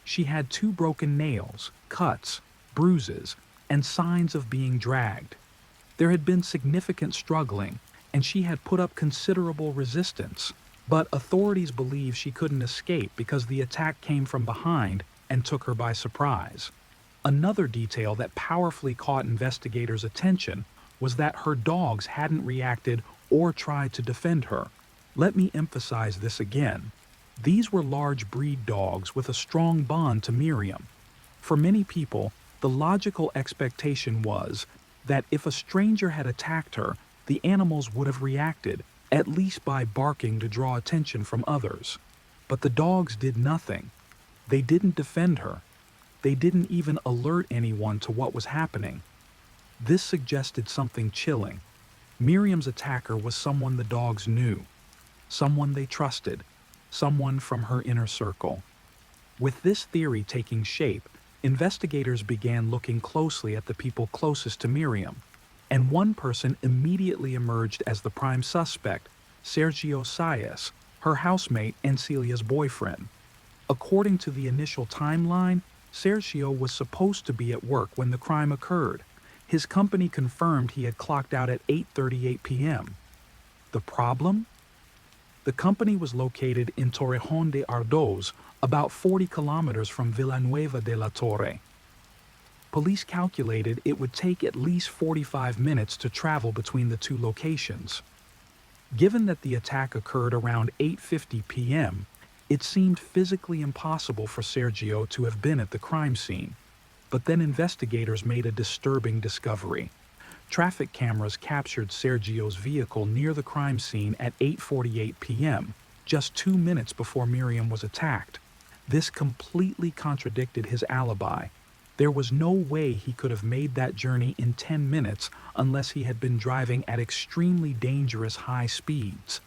She had 2 broken nails, cuts, bruises, and signs of being dragged. There had been significant struggling, and she had put up considerable resistance, but authorities believe she couldn't escape because the attack came from behind and took her by surprise. Another detail that powerfully caught investigators' attention was that her dogs hadn't reacted or tried to defend her. Let me emphasize this again. These were large breed dogs with a strong bond to Miriam. For many people, the logical expectation was that if a stranger had attacked her, the animals would have reacted, at least by barking to draw attention from others. But the dogs did nothing. They didn't defend her. They didn't even alert anyone to what was happening. This suggested something chilling. Miriam's attacker was someone the dogs knew, someone they trusted, someone from her inner circle. With this theory taking shape, investigators began looking closely at the people closest to Miriam, and one person immediately emerged as the prime suspect, Sergio Sayas, her housemate and Celia's boyfriend. According to the initial timeline, Sergio was supposed to be at work when the crime occurred. His company confirmed he had clocked out at 8:38 p.m. The problem? The company was located in Torrejón de Ardoz, about 40 kilometers from Villanueva de la Torre. Police calculated it would take at least 45 minutes to travel between the 2 locations. Given that the attack occurred around 8:50 p.m., it seemed physically impossible for Sergio to have been at the crime scene. But then investigators made a disturbing discovery. Traffic cameras captured Sergio's vehicle near the crime scene at 8:48 p.m., just 2 minutes before Miriam was attacked. This completely contradicted his alibi. There was no way he could have made that journey in 10 minutes unless he had been driving at extremely dangerous high speeds.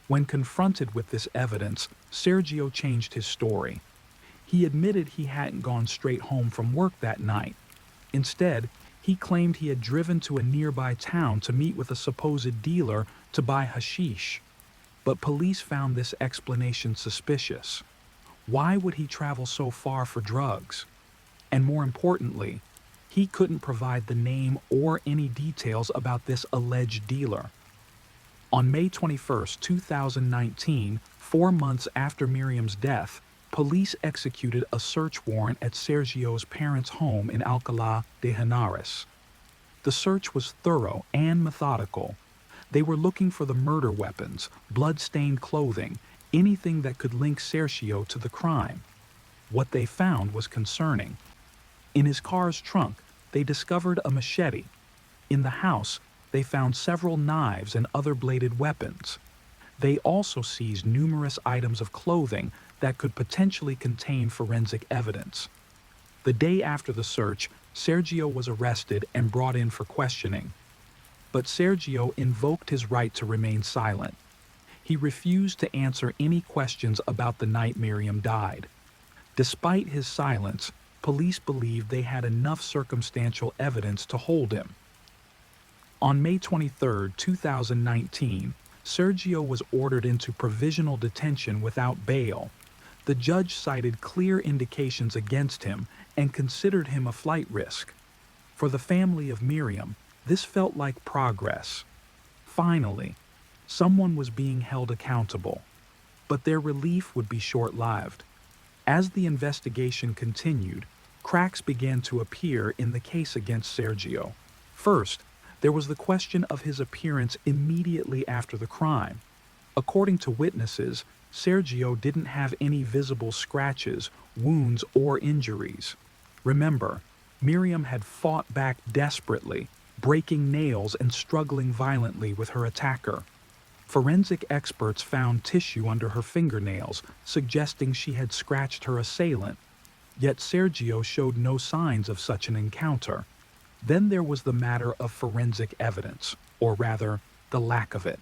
When confronted with this evidence, Sergio changed his story. He admitted he hadn't gone straight home from work that night. Instead, he claimed he had driven to a nearby town to meet with a supposed dealer to buy hashish. But police found this explanation suspicious. Why would he travel so far for drugs? And more importantly, he couldn't provide the name or any details about this alleged dealer. On May 21, 2019, 4 months after Miriam's death, police executed a search warrant at Sergio's parents' home in Alcalá de Henares. The search was thorough and methodical. They were looking for the murder weapons, blood-stained clothing, anything that could link Sergio to the crime. What they found was concerning. In his car's trunk, they discovered a machete. In the house, they found several knives and other bladed weapons. They also seized numerous items of clothing that could potentially contain forensic evidence. The day after the search, Sergio was arrested and brought in for questioning. But Sergio invoked his right to remain silent. He refused to answer any questions about the night Miriam died. Despite his silence, police believed they had enough circumstantial evidence to hold him. On May 23, 2019, Sergio was ordered into provisional detention without bail. The judge cited clear indications against him and considered him a flight risk. For the family of Miriam, this felt like progress. Finally, someone was being held accountable. But their relief would be short-lived. As the investigation continued, cracks began to appear in the case against Sergio. First, there was the question of his appearance immediately after the crime. According to witnesses, Sergio didn't have any visible scratches, wounds, or injuries. Remember, Miriam had fought back desperately, breaking nails and struggling violently with her attacker. Forensic experts found tissue under her fingernails, suggesting she had scratched her assailant. Yet Sergio showed no signs of such an encounter. Then there was the matter of forensic evidence, or rather, the lack of it.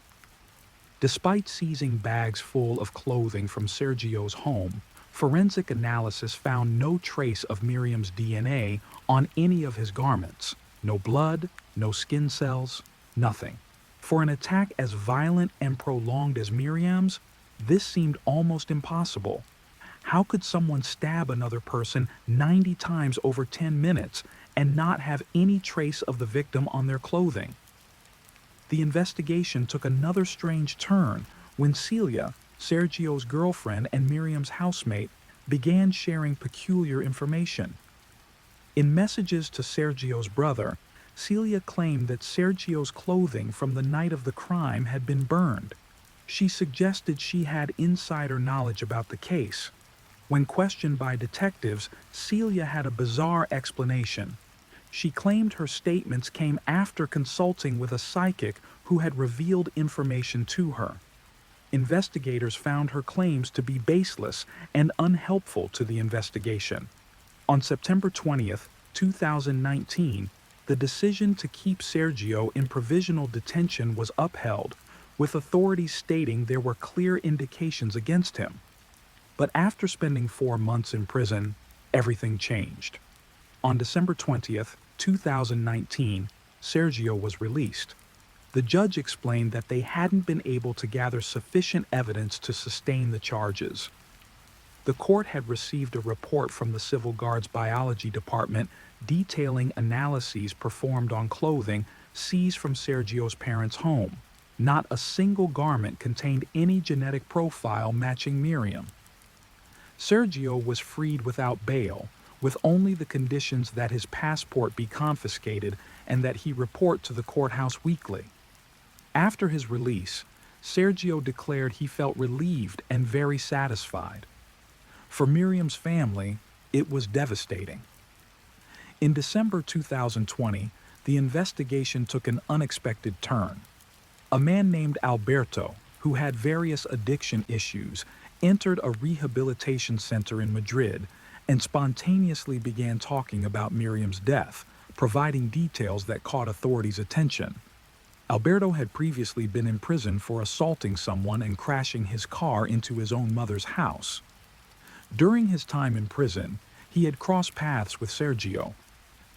Despite seizing bags full of clothing from Sergio's home, forensic analysis found no trace of Miriam's DNA on any of his garments. No blood, no skin cells, Nothing. For an attack as violent and prolonged as Miriam's, this seemed almost impossible. How could someone stab another person 90 times over 10 minutes and not have any trace of the victim on their clothing? The investigation took another strange turn when Celia, Sergio's girlfriend and Miriam's housemate, began sharing peculiar information. In messages to Sergio's brother, Celia claimed that Sergio's clothing from the night of the crime had been burned. She suggested she had insider knowledge about the case. When questioned by detectives, Celia had a bizarre explanation. She claimed her statements came after consulting with a psychic who had revealed information to her. Investigators found her claims to be baseless and unhelpful to the investigation. On September 20th, 2019, the decision to keep Sergio in provisional detention was upheld, with authorities stating there were clear indications against him. But after spending 4 months in prison, everything changed. On December 20th, 2019, Sergio was released. The judge explained that they hadn't been able to gather sufficient evidence to sustain the charges. The court had received a report from the Civil Guard's biology department detailing analyses performed on clothing seized from Sergio's parents' home. Not a single garment contained any genetic profile matching Miriam. Sergio was freed without bail, with only the conditions that his passport be confiscated and that he report to the courthouse weekly. After his release, Sergio declared he felt relieved and very satisfied. For Miriam's family, it was devastating. In December 2020, the investigation took an unexpected turn. A man named Alberto, who had various addiction issues, entered a rehabilitation center in Madrid and spontaneously began talking about Miriam's death, providing details that caught authorities' attention. Alberto had previously been in prison for assaulting someone and crashing his car into his own mother's house. During his time in prison, he had crossed paths with Sergio.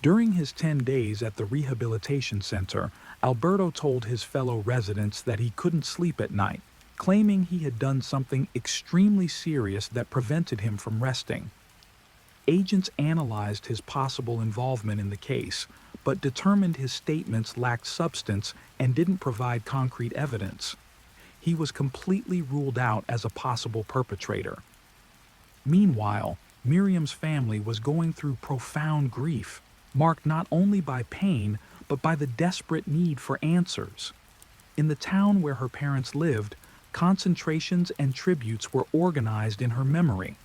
During his 10 days at the rehabilitation center, Alberto told his fellow residents that he couldn't sleep at night, claiming he had done something extremely serious that prevented him from resting. Agents analyzed his possible involvement in the case, but determined his statements lacked substance and didn't provide concrete evidence. He was completely ruled out as a possible perpetrator. Meanwhile, Miriam's family was going through profound grief, marked not only by pain, but by the desperate need for answers. In the town where her parents lived, concentrations and tributes were organized in her memory.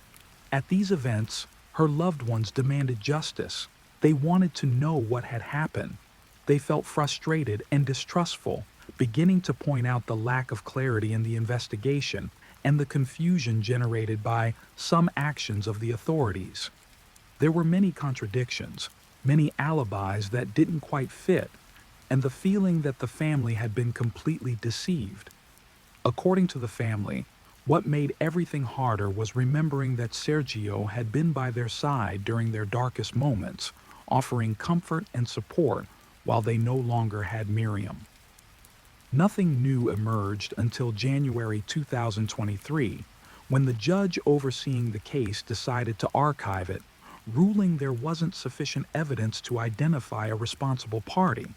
At these events, her loved ones demanded justice. They wanted to know what had happened. They felt frustrated and distrustful, beginning to point out the lack of clarity in the investigation and the confusion generated by some actions of the authorities. There were many contradictions, many alibis that didn't quite fit, and the feeling that the family had been completely deceived. According to the family, what made everything harder was remembering that Sergio had been by their side during their darkest moments, offering comfort and support while they no longer had Miriam. Nothing new emerged until January 2023, when the judge overseeing the case decided to archive it, ruling there wasn't sufficient evidence to identify a responsible party.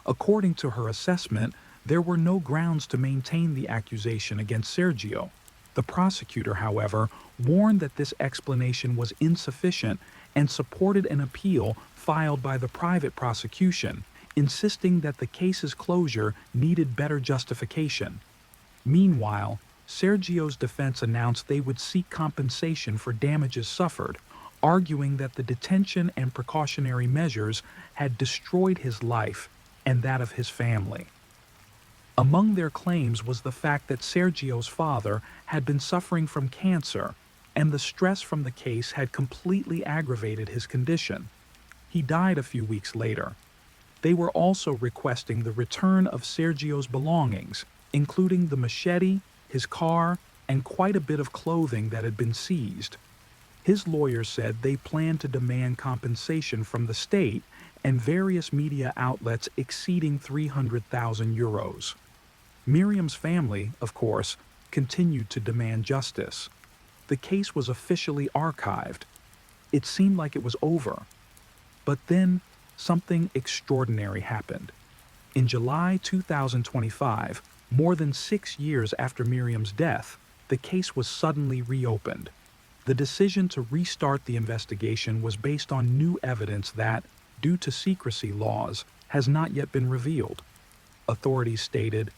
According to her assessment, there were no grounds to maintain the accusation against Sergio. The prosecutor, however, warned that this explanation was insufficient and supported an appeal filed by the private prosecution, insisting that the case's closure needed better justification. Meanwhile, Sergio's defense announced they would seek compensation for damages suffered, arguing that the detention and precautionary measures had destroyed his life and that of his family. Among their claims was the fact that Sergio's father had been suffering from cancer, and the stress from the case had completely aggravated his condition. He died a few weeks later. They were also requesting the return of Sergio's belongings, including the machete, his car, and quite a bit of clothing that had been seized. His lawyer said they planned to demand compensation from the state and various media outlets exceeding 300,000 euros. Miriam's family, of course, continued to demand justice. The case was officially archived. It seemed like it was over. But then something extraordinary happened. In July 2025, more than 6 years after Miriam's death, the case was suddenly reopened. The decision to restart the investigation was based on new evidence that, due to secrecy laws, has not yet been revealed. Authorities stated,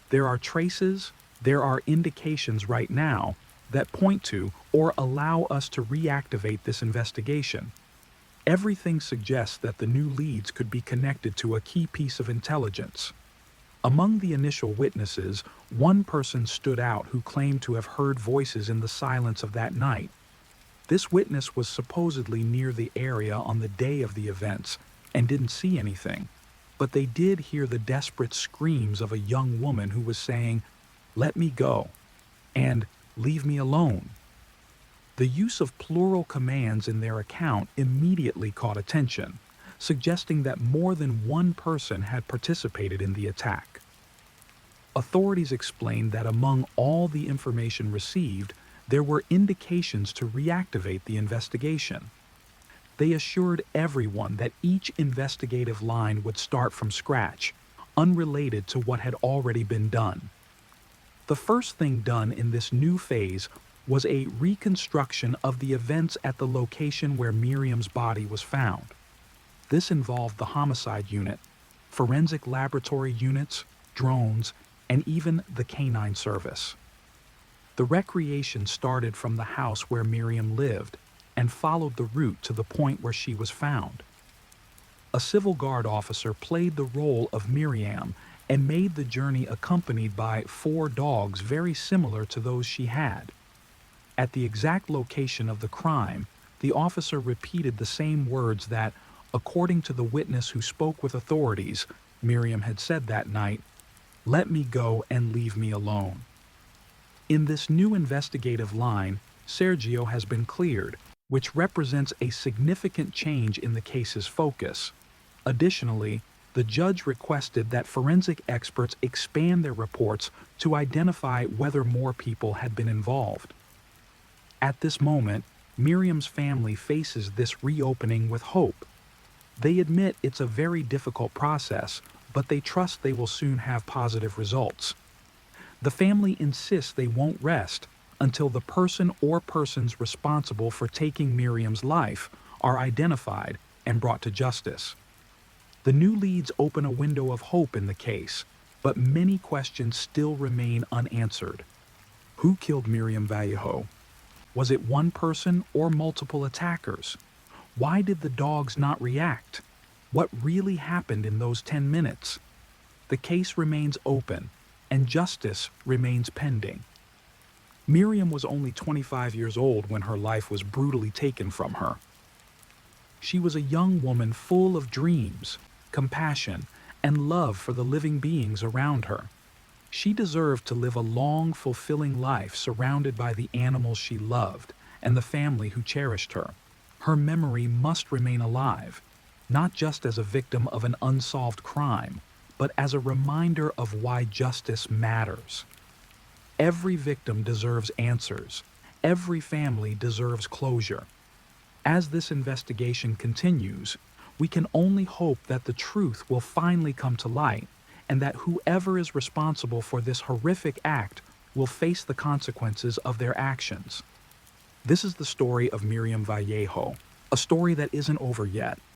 "There are traces, there are indications right now that point to or allow us to reactivate this investigation. Everything suggests that the new leads could be connected to a key piece of intelligence." Among the initial witnesses, one person stood out who claimed to have heard voices in the silence of that night. This witness was supposedly near the area on the day of the events and didn't see anything, but they did hear the desperate screams of a young woman who was saying, "Let me go," and "Leave me alone." The use of plural commands in their account immediately caught attention, suggesting that more than one person had participated in the attack. Authorities explained that among all the information received, there were indications to reactivate the investigation. They assured everyone that each investigative line would start from scratch, unrelated to what had already been done. The first thing done in this new phase was a reconstruction of the events at the location where Miriam's body was found. This involved the homicide unit, forensic laboratory units, drones, and even the canine service. The recreation started from the house where Miriam lived and followed the route to the point where she was found. A civil guard officer played the role of Miriam and made the journey accompanied by 4 dogs very similar to those she had. At the exact location of the crime, the officer repeated the same words that, according to the witness who spoke with authorities, Miriam had said that night, "Let me go and leave me alone." In this new investigative line, Sergio has been cleared, which represents a significant change in the case's focus. Additionally, the judge requested that forensic experts expand their reports to identify whether more people had been involved. At this moment, Miriam's family faces this reopening with hope. They admit it's a very difficult process, but they trust they will soon have positive results. The family insists they won't rest until the person or persons responsible for taking Miriam's life are identified and brought to justice. The new leads open a window of hope in the case, but many questions still remain unanswered. Who killed Miriam Vallejo? Was it one person or multiple attackers? Why did the dogs not react? What really happened in those 10 minutes? The case remains open, and justice remains pending. Miriam was only 25 years old when her life was brutally taken from her. She was a young woman full of dreams, compassion, and love for the living beings around her. She deserved to live a long, fulfilling life surrounded by the animals she loved and the family who cherished her. Her memory must remain alive, not just as a victim of an unsolved crime, but as a reminder of why justice matters. Every victim deserves answers. Every family deserves closure. As this investigation continues, we can only hope that the truth will finally come to light and that whoever is responsible for this horrific act will face the consequences of their actions. This is the story of Miriam Vallejo, a story that isn't over yet,